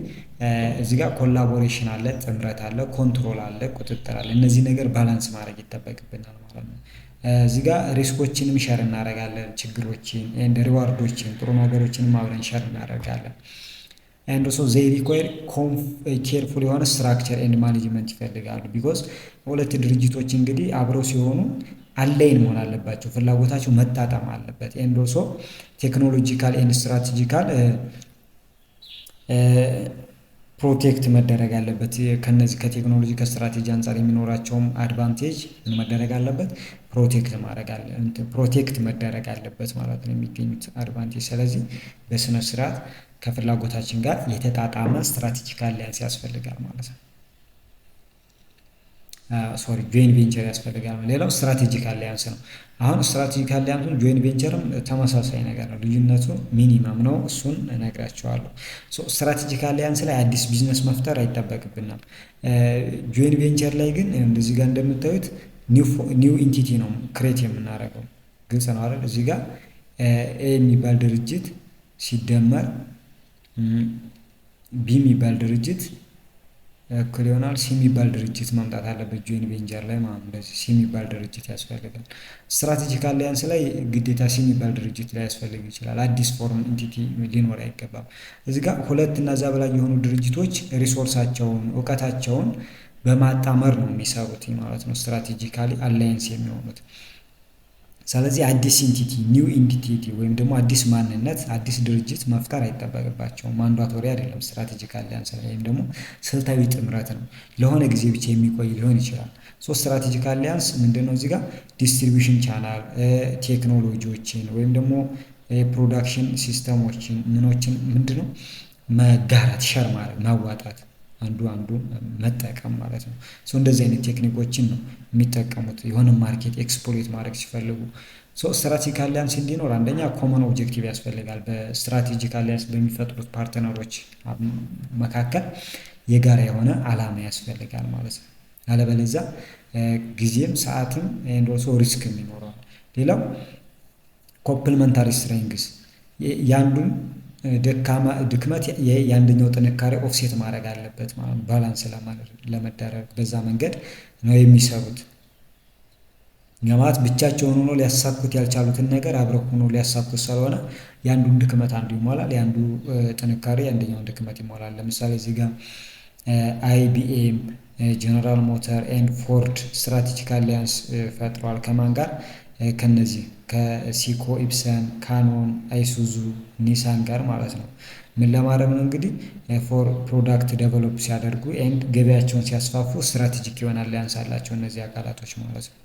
እዚህ ጋር ኮላቦሬሽን አለ፣ ጥምረት አለ፣ ኮንትሮል አለ፣ ቁጥጥር አለ። እነዚህ ነገር ባላንስ ማድረግ ይጠበቅብናል ማለት ነው። እዚህ ጋር ሪስኮችንም ሸር እናደርጋለን፣ ችግሮችን ኤንድ ሪዋርዶችን ጥሩ ነገሮችንም አብረን ሸር እናደርጋለን። ኤንድ ሶ ዜይ ሪኳየር ኬርፉል የሆነ ስትራክቸር ኤንድ ማኔጅመንት ይፈልጋሉ። ቢኮዝ ሁለት ድርጅቶች እንግዲህ አብረው ሲሆኑ አላይን መሆን አለባቸው፣ ፍላጎታቸው መጣጣም አለበት። ኤንድ ኦልሶ ቴክኖሎጂካል ኤንድ ስትራቴጂካል ፕሮቴክት መደረግ አለበት። ከነዚህ ከቴክኖሎጂ ከስትራቴጂ አንጻር የሚኖራቸውም አድቫንቴጅ ምን መደረግ አለበት? ፕሮቴክት መደረግ አለበት ማለት ነው የሚገኙት አድቫንቴጅ። ስለዚህ በስነ ስርዓት ከፍላጎታችን ጋር የተጣጣመ ስትራቴጂክ አሊያንስ ያስፈልጋል ማለት ነው። ጆይን ቬንቸር ያስፈልጋል። ሌላው ስትራቴጂክ አሊያንስ ነው። አሁን ስትራቴጂክ አሊያንሱን ጆይን ቬንቸርም ተመሳሳይ ነገር ነው። ልዩነቱ ሚኒመም ነው። እሱን እነግራቸዋለሁ። ስትራቴጂክ አሊያንስ ላይ አዲስ ቢዝነስ መፍጠር አይጠበቅብንም። ጆይን ቬንቸር ላይ ግን እንደዚህ ጋር እንደምታዩት ኒው ኢንቲቲ ነው ክሬት የምናደርገው። ግልጽ ነው አይደል? እዚህ ጋር ኤ የሚባል ድርጅት ሲደመር ቢ የሚባል ድርጅት እኩል ይሆናል ሲ የሚባል ድርጅት መምጣት አለበት ጆይን ቬንቸር ላይ ማለት ነው። እንደዚህ ሲ የሚባል ድርጅት ያስፈልጋል። ስትራቴጂክ አሊያንስ ላይ ግዴታ ሲ የሚባል ድርጅት ላይ ያስፈልግ ይችላል። አዲስ ፎርም ኢንቲቲ ሊኖር አይገባም። እዚህ ጋር ሁለት እና እዛ በላይ የሆኑ ድርጅቶች ሪሶርሳቸውን እውቀታቸውን በማጣመር ነው የሚሰሩት ማለት ነው ስትራቴጂካሊ አላይንስ የሚሆኑት። ስለዚህ አዲስ ኢንቲቲ ኒው ኢንቲቲ ወይም ደግሞ አዲስ ማንነት አዲስ ድርጅት መፍጠር አይጠበቅባቸውም። ማንዳቶሪ አይደለም። ስትራቴጂክ አሊያንስ ወይም ደግሞ ስልታዊ ጥምረት ነው። ለሆነ ጊዜ ብቻ የሚቆይ ሊሆን ይችላል። ስትራቴጂክ አሊያንስ ምንድነው? እዚህ ጋር ዲስትሪቢዩሽን ቻናል ቴክኖሎጂዎችን ወይም ደግሞ የፕሮዳክሽን ሲስተሞችን ምኖችን ምንድነው መጋራት፣ ሸር ማድረግ፣ ማዋጣት፣ አንዱ መጠቀም ማለት ነው። እንደዚህ አይነት ቴክኒኮችን ነው የሚጠቀሙት የሆነ ማርኬት ኤክስፕሎይት ማድረግ ሲፈልጉ። ስትራቴጂክ አሊያንስ እንዲኖር አንደኛ ኮመን ኦብጀክቲቭ ያስፈልጋል። በስትራቴጂክ አሊያንስ በሚፈጥሩት ፓርትነሮች መካከል የጋራ የሆነ አላማ ያስፈልጋል ማለት ነው። አለበለዚያ ጊዜም ሰዓትም ኤንድ ሪስክም ይኖረዋል። ሌላው ኮምፕሊመንታሪ ስትሬንግስ ያንዱን ድክመት የአንደኛው ጥንካሬ ኦፍሴት ማድረግ አለበት ማለት ነው። ባላንስ ለመደረግ በዛ መንገድ ነው የሚሰሩት። ማለት ብቻቸውን ሆኖ ሊያሳኩት ያልቻሉትን ነገር አብረው ሆኖ ሊያሳኩት ስለሆነ የአንዱን ድክመት አንዱ ይሞላል፣ የአንዱ ጥንካሬ የአንደኛውን ድክመት ይሞላል። ለምሳሌ እዚህ ጋር አይቢኤም፣ ጀነራል ሞተር ኤንድ ፎርድ ስትራቴጂክ አሊያንስ ፈጥረዋል። ከማን ጋር? ከነዚህ ከሲኮ፣ ኢፕሰን፣ ካኖን፣ አይሱዙ፣ ኒሳን ጋር ማለት ነው። ምን ለማድረግ ነው እንግዲህ ፎር ፕሮዳክት ዴቨሎፕ ሲያደርጉ ኤንድ ገበያቸውን ሲያስፋፉ ስትራቴጂክ ይሆናል አሊያንስ አላቸው እነዚህ አካላቶች ማለት ነው።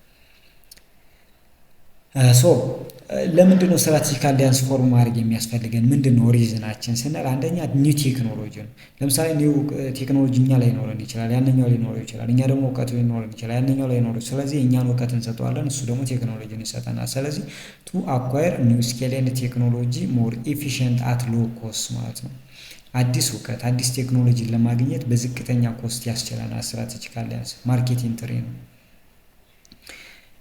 ለምንድን ነው ስትራቴጂክ አሊያንስ ፎርም ማድረግ የሚያስፈልገን? ምንድን ነው ሪዝናችን ስንል አንደኛ ኒው ቴክኖሎጂ ነው። ለምሳሌ ኒው ቴክኖሎጂ እኛ ላይ ሊኖረን ይችላል፣ ያንኛው ሊኖረው ይችላል። እኛ ደግሞ እውቀቱ ሊኖረን ይችላል፣ ያንኛው ላይ ሊኖረው። ስለዚህ እኛን እውቀት እንሰጠዋለን፣ እሱ ደግሞ ቴክኖሎጂን ይሰጠናል። ስለዚህ ቱ አኳየር ኒው ስኬል ኤንድ ቴክኖሎጂ ሞር ኢፊሽንት አት ሎ ኮስት ማለት ነው። አዲስ እውቀት አዲስ ቴክኖሎጂን ለማግኘት በዝቅተኛ ኮስት ያስችለናል። ስትራቴጂክ አሊያንስ ማርኬት ኢንትሪ ነው።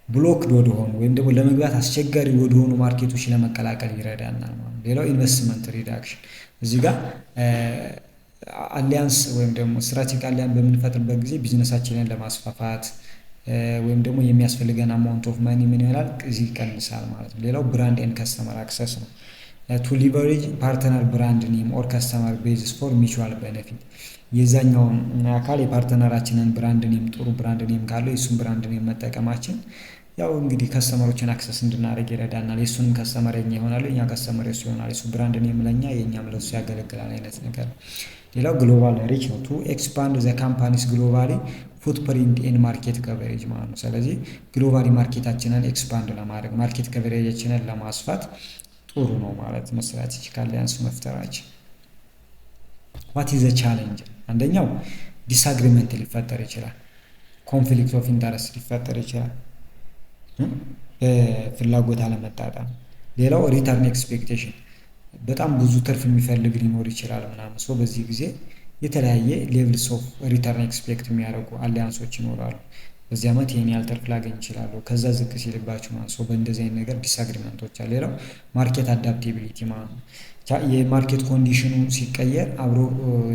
ብሎክድ ወደሆኑ ወይም ደግሞ ለመግባት አስቸጋሪ ወደሆኑ ማርኬቶች ለመቀላቀል ይረዳናል ማለት ነው። ሌላው ኢንቨስትመንት ሪዳክሽን። እዚህ ጋር አሊያንስ ወይም ደግሞ ስትራቴጂክ አሊያንስ በምንፈጥርበት ጊዜ ቢዝነሳችንን ለማስፋፋት ወይም ደግሞ የሚያስፈልገን አማውንት ኦፍ ማኒ ምን ይሆናል? እዚህ ይቀንሳል ማለት ነው። ሌላው ብራንድ ኤንድ ከስተመር አክሰስ ነው። ቱ ሊቨሬጅ ፓርትነር ብራንድ ኔም ኦር ከስተመር ቤዝስ ፎር ሚቹዋል ቤኔፊት። የዛኛውን አካል የፓርትነራችንን ብራንድ ኔም ጥሩ ብራንድ ኔም ካለው የእሱን ብራንድ ኔም መጠቀማችን ያው እንግዲህ ከስተመሮችን አክሰስ እንድናደርግ ይረዳናል። የእሱንም ከስተመር የኛ ይሆናል፣ የኛ ከስተመር የሱ ይሆናል። የሱ ብራንድ ኔም ለኛ የኛም ለሱ ያገለግላል አይነት ነገር። ሌላው ግሎባል ሪች ነው። ቱ ኤክስፓንድ ዘ ካምፓኒስ ግሎባሊ ፉትፕሪንት ኤንድ ማርኬት ከቨሬጅ ማለት ነው። ስለዚህ ግሎባሊ ማርኬታችንን ኤክስፓንድ ለማድረግ ማርኬት ከቨሬጃችንን ለማስፋት ጥሩ ነው ማለት ነው ስትራቴጂክ አሊያንስ መፍጠራችን። ዋት ኢዝ ዘ ቻሌንጅ? አንደኛው ዲስአግሪመንት ሊፈጠር ይችላል። ኮንፍሊክት ኦፍ ኢንተረስት ሊፈጠር ይችላል። ፍላጎት አለመጣጣም። ሌላው ሪተርን ኤክስፔክቴሽን በጣም ብዙ ትርፍ የሚፈልግ ሊኖር ይችላል ምናምን። በዚህ ጊዜ የተለያየ ሌቭልስ ኦፍ ሪተርን ኤክስፔክት የሚያደርጉ አሊያንሶች ይኖራሉ። በዚህ ዓመት ይሄን ያህል ትርፍ ላገኝ ይችላሉ፣ ከዛ ዝቅ ሲልባችሁ ማለት ነው። በእንደዚህ አይነት ነገር ዲስአግሪመንቶች አሉ። ሌላው ማርኬት አዳፕቲቢሊቲ ማለት ነው። የማርኬት ኮንዲሽኑ ሲቀየር አብሮ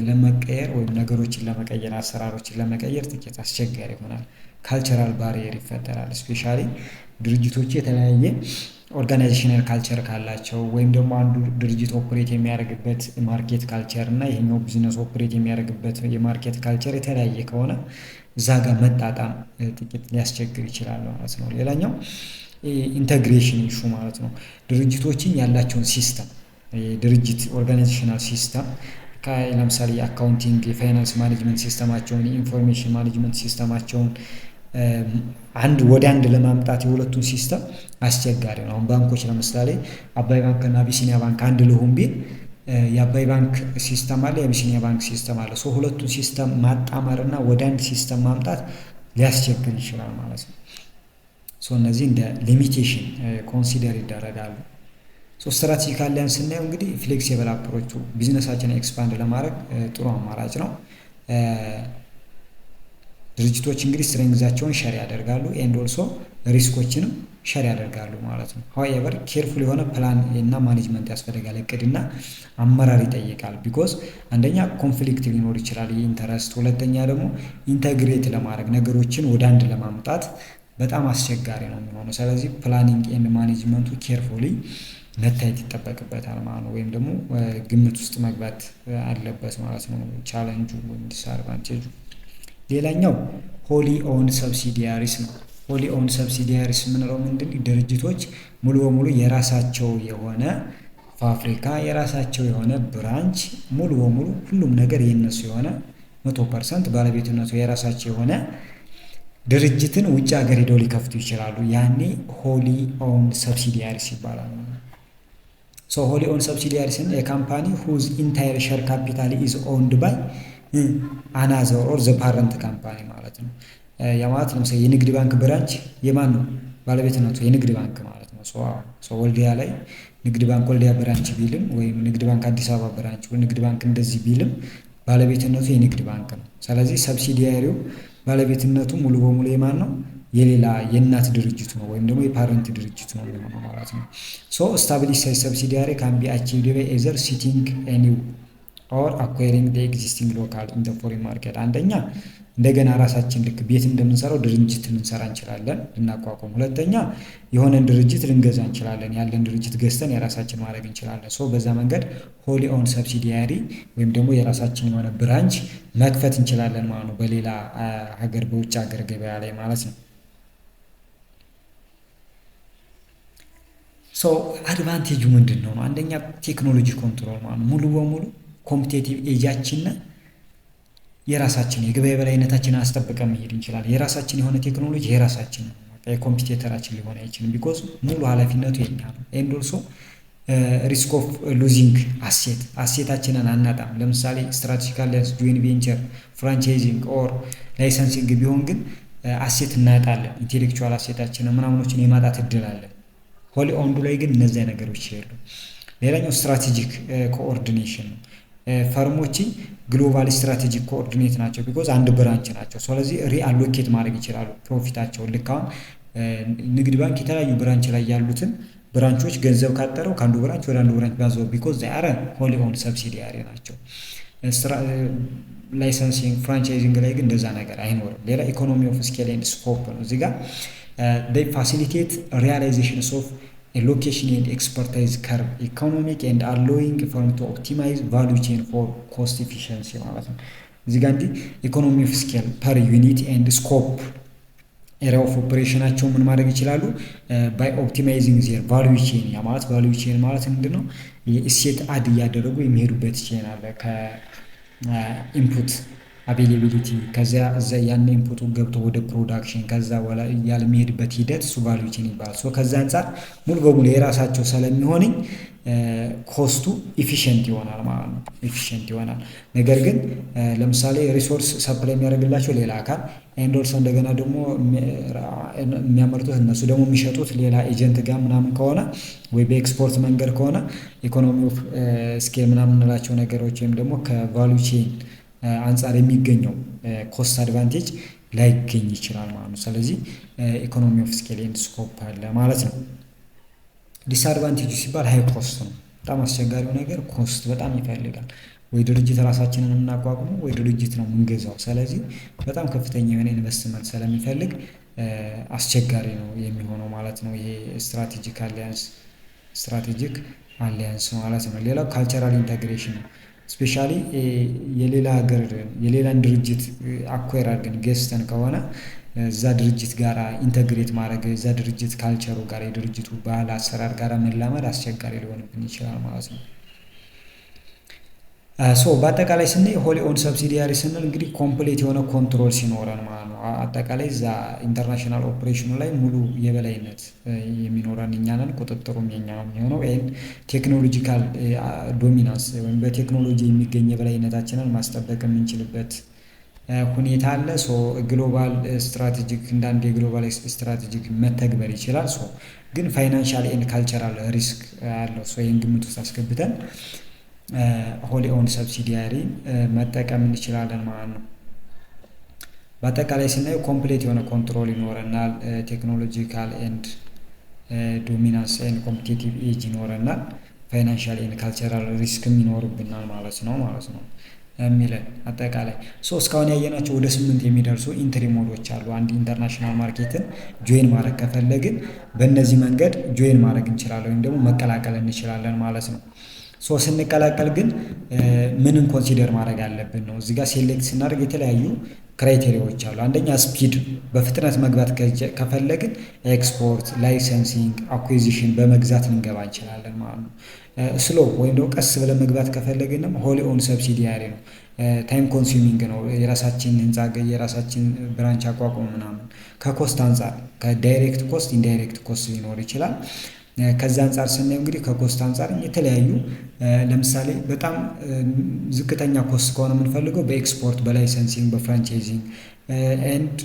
ለመቀየር ወይም ነገሮችን ለመቀየር አሰራሮችን ለመቀየር ጥቂት አስቸጋሪ ይሆናል። ካልቸራል ባሪየር ይፈጠራል። ስፔሻሊ ድርጅቶች የተለያየ ኦርጋናይዜሽናል ካልቸር ካላቸው ወይም ደግሞ አንዱ ድርጅት ኦፕሬት የሚያደርግበት ማርኬት ካልቸር እና ይሄኛው ቢዝነስ ኦፕሬት የሚያደርግበት የማርኬት ካልቸር የተለያየ ከሆነ እዛ ጋር መጣጣም ጥቂት ሊያስቸግር ይችላል ማለት ነው። ሌላኛው ኢንተግሬሽን ኢሹ ማለት ነው። ድርጅቶችን ያላቸውን ሲስተም ድርጅት ኦርጋናይዜሽናል ሲስተም ለምሳሌ የአካውንቲንግ፣ የፋይናንስ ማኔጅመንት ሲስተማቸውን፣ የኢንፎርሜሽን ማኔጅመንት ሲስተማቸውን ወደ አንድ ለማምጣት የሁለቱን ሲስተም አስቸጋሪ ነው። አሁን ባንኮች ለምሳሌ አባይ ባንክ እና አቢሲኒያ ባንክ አንድ ልሁን ቢል የአባይ ባንክ ሲስተም አለ፣ የአቢሲኒያ ባንክ ሲስተም አለ። ሁለቱን ሲስተም ማጣመር እና ወደ አንድ ሲስተም ማምጣት ሊያስቸግር ይችላል ማለት ነው። እነዚህ እንደ ሊሚቴሽን ኮንሲደር ይደረጋሉ። ስትራቴጂክ አሊያንስ ስናየው እንግዲህ ፍሌክሲብል አፕሮቹ ቢዝነሳችንን ኤክስፓንድ ለማድረግ ጥሩ አማራጭ ነው። ድርጅቶች እንግዲህ ስትሬንግዛቸውን ሸር ያደርጋሉ ኤንድ ኦልሶ ሪስኮችንም ሸር ያደርጋሉ ማለት ነው። ሀዌቨር ኬርፉል የሆነ ፕላን እና ማኔጅመንት ያስፈልጋል። እቅድና አመራር ይጠይቃል። ቢኮዝ አንደኛ ኮንፍሊክት ሊኖር ይችላል የኢንተረስት፣ ሁለተኛ ደግሞ ኢንተግሬት ለማድረግ ነገሮችን ወደ አንድ ለማምጣት በጣም አስቸጋሪ ነው የሚሆነው። ስለዚህ ፕላኒንግ ኤንድ ማኔጅመንቱ ኬርፉሊ መታየት ይጠበቅበታል ማለት ነው። ወይም ደግሞ ግምት ውስጥ መግባት አለበት ማለት ነው። ቻለንጁ ወይም ዲስአድቫንቴጁ። ሌላኛው ሆሊ ኦውንድ ሰብሲዲያሪስ ነው። ሆሊ ኦውንድ ሰብሲዲያሪስ የምንለው ምንድን ድርጅቶች ሙሉ በሙሉ የራሳቸው የሆነ ፋብሪካ፣ የራሳቸው የሆነ ብራንች፣ ሙሉ በሙሉ ሁሉም ነገር የነሱ የሆነ 100% ባለቤትነቱ የራሳቸው የሆነ ድርጅትን ውጭ ሀገር ሄደው ሊከፍቱ ይችላሉ። ያኔ ሆሊ ኦውንድ ሰብሲዲያሪስ ይባላል። ሆሊ ኦውንድ ሰብሲዲያሪስን የካምፓኒ ሁዝ ኢንታየር ሼር ካፒታል ኢዝ ኦውንድ ባይ አናዘር ኦር ዘ ፓረንት ካምፓኒ ማለት ነው። ያ ማለት ለምሳሌ የንግድ ባንክ ብራንች የማን ነው ባለቤትነቱ? የንግድ ባንክ ማለት ነው። ወልዲያ ላይ ንግድ ባንክ ወልዲያ ብራንች ቢልም ወይም ንግድ ባንክ አዲስ አበባ ብራንች ወይ ንግድ ባንክ እንደዚህ ቢልም ባለቤትነቱ የንግድ ባንክ ነው። ስለዚህ ሰብሲዲያሪው ባለቤትነቱ ሙሉ በሙሉ የማን ነው? የሌላ የእናት ድርጅቱ ነው ወይም ደግሞ የፓረንት ድርጅቱ ነው የሚሆነው ማለት ነው። ስታብሊሽድ ሰብሲዲያሪ ካን ቢ አቺቭድ ባይ ኤዘር ሲቲንግ ኒው ኦር አኳሪንግ ዘ ኤግዚስቲንግ ሎካል ኢን ዘ ፎሬን ማርኬት። አንደኛ እንደገና ራሳችን ልክ ቤት እንደምንሰራው ድርጅት ልንሰራ እንችላለን ልናቋቁም። ሁለተኛ የሆነን ድርጅት ልንገዛ እንችላለን፣ ያለን ድርጅት ገዝተን የራሳችን ማድረግ እንችላለን። በዛ መንገድ ሆሊ ኦውንድ ሰብሲዲያሪ ወይም ደግሞ የራሳችን የሆነ ብራንች መክፈት እንችላለን ማለት ነው፣ በሌላ ሀገር በውጭ ሀገር ገበያ ላይ ማለት ነው። አድቫንቴጁ ምንድን ነው? አንደኛ ቴክኖሎጂ ኮንትሮል ማለት ነው። ሙሉ በሙሉ ኮምፒቴቲቭ ኤጃችንና የራሳችን የገበያ በላይነታችንን አስጠብቀን መሄድ እንችላለን። የራሳችን የሆነ ቴክኖሎጂ የራሳችን ነው፣ የኮምፒቴተራችን ሊሆን አይችልም። ቢኮዝ ሙሉ ኃላፊነቱ የኛ ነው። ኤንድ ኦልሶ ሪስክ ኦፍ ሉዚንግ አሴታችንን አናጣም። ለምሳሌ ስትራቴጂክ አሊያንስ፣ ጆይንት ቬንቸር፣ ፍራንቻይዚንግ ኦር ላይሰንሲንግ ቢሆን ግን አሴት እናጣለን። ኢንቴሌክቹዋል አሴታችንን ምናምኖችን የማጣት እድል አለን። ሆሊ ኦውንዱ ላይ ግን እነዚያ ነገሮች የሉ። ሌላኛው ስትራቴጂክ ኮኦርዲኔሽን ነው። ፈርሞች ግሎባል ስትራቴጂክ ኮኦርዲኔት ናቸው፣ ቢኮዝ አንድ ብራንች ናቸው። ስለዚህ ሪአሎኬት ማድረግ ይችላሉ ፕሮፊታቸውን። ልክ አሁን ንግድ ባንክ የተለያዩ ብራንች ላይ ያሉትን ብራንቾች ገንዘብ ካጠረው ከአንዱ ብራንች ወደ አንዱ ብራንች ማዘው፣ ቢኮዝ ዛይ አር ሆሊ ኦውንድ ሰብሲዲያሪ ናቸው። ላይሰንሲንግ ፍራንቻይዚንግ ላይ ግን እንደዛ ነገር አይኖርም። ሌላ ኢኮኖሚ ኦፍ ስኬል ኤንድ ስኮፕ ነው። እዚህ ጋር they facilitate realizations of a location and expertise curve economic and allowing firm to optimize value chain for cost efficiency ማለት ነው። እዚህ ጋር እንዲህ ኢኮኖሚ ኦፍ ስኬል ፐር ዩኒት ኤንድ ስኮፕ ኤሪያ ኦፍ ኦፕሬሽናቸው ምን ማድረግ ይችላሉ? ባይ ኦፕቲማይዚንግ ዜር ቫልዩ ቼን። ያ ማለት ቫልዩ ቼን ማለት ምንድን ነው? የእሴት አድ እያደረጉ የሚሄዱበት ቼን አለ ከኢንፑት አቬይላቢሊቲ ከዚያ ያን ኢንፑቱ ገብቶ ወደ ፕሮዳክሽን ከዛ በኋላ እያለ የሚሄድበት ሂደት እሱ ቫልዩ ቼን ይባላል። ከዛ አንጻር ሙሉ በሙሉ የራሳቸው ስለሚሆንኝ ኮስቱ ኢፊሽንት ይሆናል ማለት ነው። ኢፊሽንት ይሆናል። ነገር ግን ለምሳሌ ሪሶርስ ሰፕላይ የሚያደርግላቸው ሌላ አካል ኤንድ ኦልሶ እንደገና ደግሞ የሚያመርቱት እነሱ ደግሞ የሚሸጡት ሌላ ኤጀንት ጋር ምናምን ከሆነ ወይ በኤክስፖርት መንገድ ከሆነ ኢኮኖሚ ኦፍ ስኬል ምናምን እንላቸው ነገሮች ወይም ደግሞ ከቫልዩ ቼን አንጻር የሚገኘው ኮስት አድቫንቴጅ ላይገኝ ይችላል ማለት ነው። ስለዚህ ኢኮኖሚ ኦፍ ስኬል ኤንድ ስኮፕ አለ ማለት ነው። ዲስአድቫንቴጁ ሲባል ሃይ ኮስት ነው። በጣም አስቸጋሪው ነገር ኮስት በጣም ይፈልጋል። ወይ ድርጅት ራሳችንን የምናቋቁሙ ወይ ድርጅት ነው የምንገዛው። ስለዚህ በጣም ከፍተኛ የሆነ ኢንቨስትመንት ስለሚፈልግ አስቸጋሪ ነው የሚሆነው ማለት ነው። ይሄ ስትራቴጂክ አሊያንስ ማለት ነው። ሌላው ካልቸራል ኢንተግሬሽን ነው። ስፔሻሊ የሌላ ሀገር የሌላን ድርጅት አኳየር አድርገን ገዝተን ከሆነ እዛ ድርጅት ጋር ኢንተግሬት ማድረግ እዛ ድርጅት ካልቸሩ ጋር የድርጅቱ ባህል አሰራር ጋር መላመድ አስቸጋሪ ሊሆንብን ይችላል ማለት ነው። በአጠቃላይ ስናይ ሆሊ ኦን ሰብሲዲያሪ ስንል እንግዲህ ኮምፕሌት የሆነ ኮንትሮል ሲኖረን ማለት ነው። አጠቃላይ እዛ ኢንተርናሽናል ኦፕሬሽኑ ላይ ሙሉ የበላይነት የሚኖረን እኛ ነን። ቁጥጥሩም የኛ ነው የሚሆነው። ይህን ቴክኖሎጂካል ዶሚናንስ ወይም በቴክኖሎጂ የሚገኝ የበላይነታችንን ማስጠበቅ የምንችልበት ሁኔታ አለ። ግሎባል ስትራቴጂክ እንዳንድ የግሎባል ስትራቴጂክ መተግበር ይችላል። ግን ፋይናንሻል ኤንድ ካልቸራል ሪስክ አለው። ይህን ግምት ውስጥ አስገብተን ሆሊ ኦን ሰብሲዲያሪ መጠቀም እንችላለን ማለት ነው። በአጠቃላይ ስናየው ኮምፕሌት የሆነ ኮንትሮል ይኖረናል። ቴክኖሎጂካል ኤንድ ዶሚናንስ ኤንድ ኮምፒቲቲቭ ኤጅ ይኖረናል። ፋይናንሻል ኤንድ ካልቸራል ሪስክም ይኖርብናል ማለት ነው የሚለን አጠቃላይ እስካሁን ያየናቸው ወደ 8 የሚደርሱ ኢንትሪ ሞዶች አሉ። አንድ ኢንተርናሽናል ማርኬትን ጆይን ማድረግ ከፈለግን በእነዚህ መንገድ ጆይን ማድረግ እንችላለን ወይም ደግሞ መቀላቀል እንችላለን ማለት ነው። ስንቀላቀል ግን ምንን ኮንሲደር ማድረግ አለብን ነው። እዚህ ጋር ሴሌክት ስናደርግ የተለያዩ ክራይቴሪያዎች አሉ። አንደኛ ስፒድ፣ በፍጥነት መግባት ከፈለግን ኤክስፖርት፣ ላይሰንሲንግ፣ አኩዚሽን በመግዛት ልንገባ እንችላለን ማለት ነው። ስሎ ወይም ደግሞ ቀስ ብለን መግባት ከፈለግንም ሆሊ ኦን ሰብሲዲያሪ ነው። ታይም ኮንሱሚንግ ነው። የራሳችን ህንፃ የራሳችን ብራንች አቋቁሞ ምናምን ከኮስት አንጻር ከዳይሬክት ኮስት ኢንዳይሬክት ኮስት ሊኖር ይችላል። ከዛ አንጻር ስናየው እንግዲህ ከኮስት አንጻር የተለያዩ ለምሳሌ በጣም ዝቅተኛ ኮስት ከሆነ የምንፈልገው በኤክስፖርት፣ በላይሰንሲንግ፣ በፍራንቻይዚንግ ኤንድ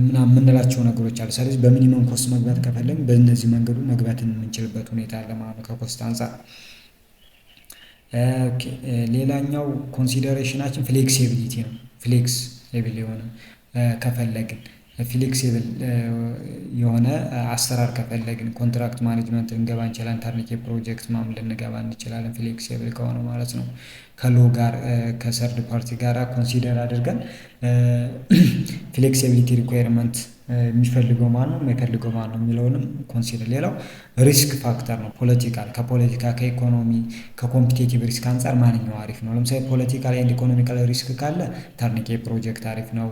ምናምን የምንላቸው ነገሮች አሉ። ስለዚህ በሚኒመም ኮስት መግባት ከፈለግን በእነዚህ መንገዱ መግባት የምንችልበት ሁኔታ አለ ማለት ነው ከኮስት አንጻር። ሌላኛው ኮንሲደሬሽናችን ፍሌክሲቢሊቲ ነው። ፍሌክሲብል የሆነ ከፈለግን ፍሌክሲብል የሆነ አሰራር ከፈለግን ኮንትራክት ማኔጅመንት ልንገባ እንችላለን። ተርኒኬ ፕሮጀክት ምናምን ልንገባ እንችላለን ፍሌክሲብል ከሆነ ማለት ነው። ከሎ ጋር ከሰርድ ፓርቲ ጋር ኮንሲደር አድርገን ፍሌክሲቢሊቲ ሪኳየርመንት የሚፈልገው ማን ነው የማይፈልገው ማን ነው የሚለውንም ኮንሲደር። ሌላው ሪስክ ፋክተር ነው። ከፖለቲካ ከኢኮኖሚ ከኮምፒቴቲቭ ሪስክ አንጻር ማንኛው አሪፍ ነው? ለምሳሌ ፖለቲካል ኤንድ ኢኮኖሚካል ሪስክ ካለ ተርኒኬ ፕሮጀክት አሪፍ ነው።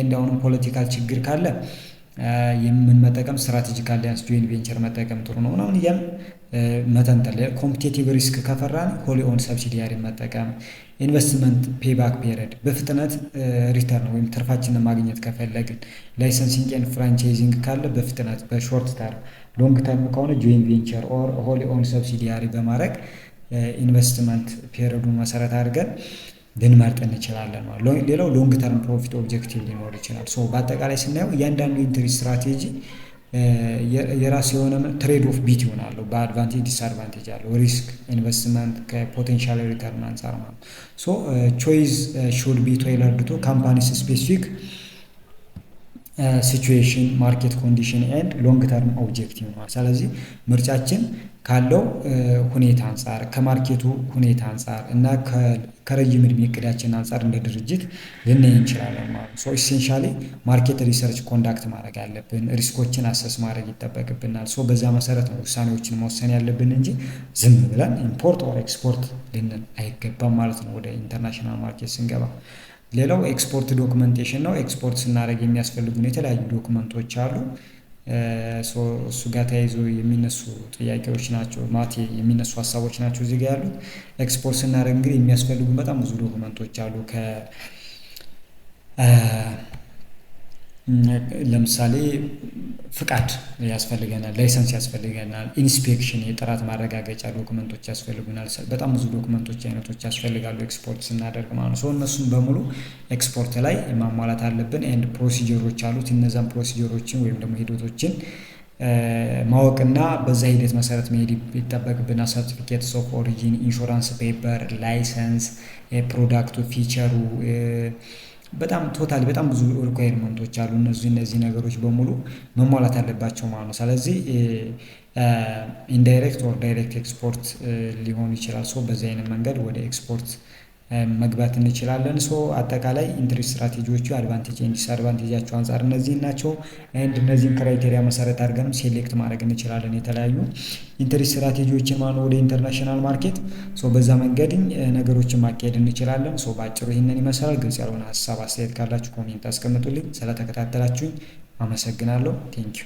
እንደውም ፖለቲካል ችግር ካለ የምን መጠቀም ስትራቴጂክ አሊያንስ ጆይንት ቬንቸር መጠቀም ጥሩ ነው ምናምን እያልን መተንተን። ኮምፒቴቲቭ ሪስክ ከፈራን ሆሊ ኦን ሰብሲዲያሪ መጠቀም። ኢንቨስትመንት ፔባክ ፔሪድ በፍጥነት ሪተርን ወይም ትርፋችንን ማግኘት ከፈለግን። ላይሰንሲንግ ኤንድ ፍራንቻይዚንግ ካለ በፍጥነት በሾርት ተርም። ሎንግ ተርም ከሆነ ጆይንት ቬንቸር ኦር ሆሊ ኦን ሰብሲዲያሪ በማድረግ ኢንቨስትመንት ፔሪዱን መሰረት አድርገን ልንመርጥ እንችላለን ማለት ነው። ሌላው ሎንግ ተርም ፕሮፊት ኦብጀክቲቭ ሊኖር ይችላል። በአጠቃላይ ስናየው እያንዳንዱ ኢንትሪ ስትራቴጂ የራሱ የሆነ ትሬድ ኦፍ ቢት ይሆናሉ። በአድቫንቴጅ ዲስአድቫንቴጅ አለው። ሪስክ ኢንቨስትመንት ከፖቴንሻል ሪተርን አንጻር ማለት ነው። ቾይዝ ሹድ ቢ ቴይለርድ ቱ ካምፓኒስ ስፔሲፊክ ሲቹዌሽን ማርኬት ኮንዲሽን ኤንድ ሎንግ ተርም ኦብጀክቲቭ ነው። ስለዚህ ምርጫችን ካለው ሁኔታ አንጻር ከማርኬቱ ሁኔታ አንጻር እና ከረጅም እድሜ እቅዳችን አንጻር እንደ ድርጅት ልናይ እንችላለን ማለት ነው። ኢሴንሻሊ ማርኬት ሪሰርች ኮንዳክት ማድረግ አለብን። ሪስኮችን አሰስ ማድረግ ይጠበቅብናል። በዛ መሰረት ነው ውሳኔዎችን መወሰን ያለብን እንጂ ዝም ብለን ኢምፖርት ኦር ኤክስፖርት ልንል አይገባም ማለት ነው ወደ ኢንተርናሽናል ማርኬት ስንገባ። ሌላው ኤክስፖርት ዶክመንቴሽን ነው። ኤክስፖርት ስናደርግ የሚያስፈልጉን የተለያዩ ዶክመንቶች አሉ። እሱ ጋር ተያይዞ የሚነሱ ጥያቄዎች ናቸው ማለት የሚነሱ ሀሳቦች ናቸው እዚህ ጋር ያሉት። ኤክስፖርት ስናደርግ እንግዲህ የሚያስፈልጉን በጣም ብዙ ዶክመንቶች አሉ። ለምሳሌ ፍቃድ ያስፈልገናል፣ ላይሰንስ ያስፈልገናል፣ ኢንስፔክሽን የጥራት ማረጋገጫ ዶክመንቶች ያስፈልጉናል። በጣም ብዙ ዶክመንቶች አይነቶች ያስፈልጋሉ ኤክስፖርት ስናደርግ ማለት ነው። እነሱን በሙሉ ኤክስፖርት ላይ ማሟላት አለብን። ኤንድ ፕሮሲጀሮች አሉት። እነዛን ፕሮሲጀሮችን ወይም ደግሞ ሂደቶችን ማወቅና በዛ ሂደት መሰረት መሄድ ይጠበቅብናል። ሰርቲፊኬትስ ኦፍ ኦሪጂን፣ ኢንሹራንስ ፔፐር፣ ላይሰንስ፣ ፕሮዳክቱ፣ ፊቸሩ በጣም ቶታሊ በጣም ብዙ ሪኳየርመንቶች አሉ። እነዚህ ነገሮች በሙሉ መሟላት አለባቸው ማለት ነው። ስለዚህ ኢንዳይሬክት ኦር ዳይሬክት ኤክስፖርት ሊሆን ይችላል። በዚህ አይነት መንገድ ወደ ኤክስፖርት መግባት እንችላለን። አጠቃላይ ኢንትሪ ስትራቴጂዎቹ አድቫንቴጅ ኤንድ ዲስአድቫንቴጃቸው አንጻር እነዚህ ናቸው። ኤንድ እነዚህን ክራይቴሪያ መሰረት አድርገንም ሴሌክት ማድረግ እንችላለን የተለያዩ ኢንትሪ ስትራቴጂዎችን ማለት ወደ ኢንተርናሽናል ማርኬት። በዛ መንገድ ነገሮችን ማካሄድ እንችላለን። በአጭሩ ይህንን ይመስላል። ግልጽ ያልሆነ ሀሳብ አስተያየት ካላችሁ ኮሜንት አስቀምጡልኝ። ስለተከታተላችሁኝ አመሰግናለሁ። ቴንኪዩ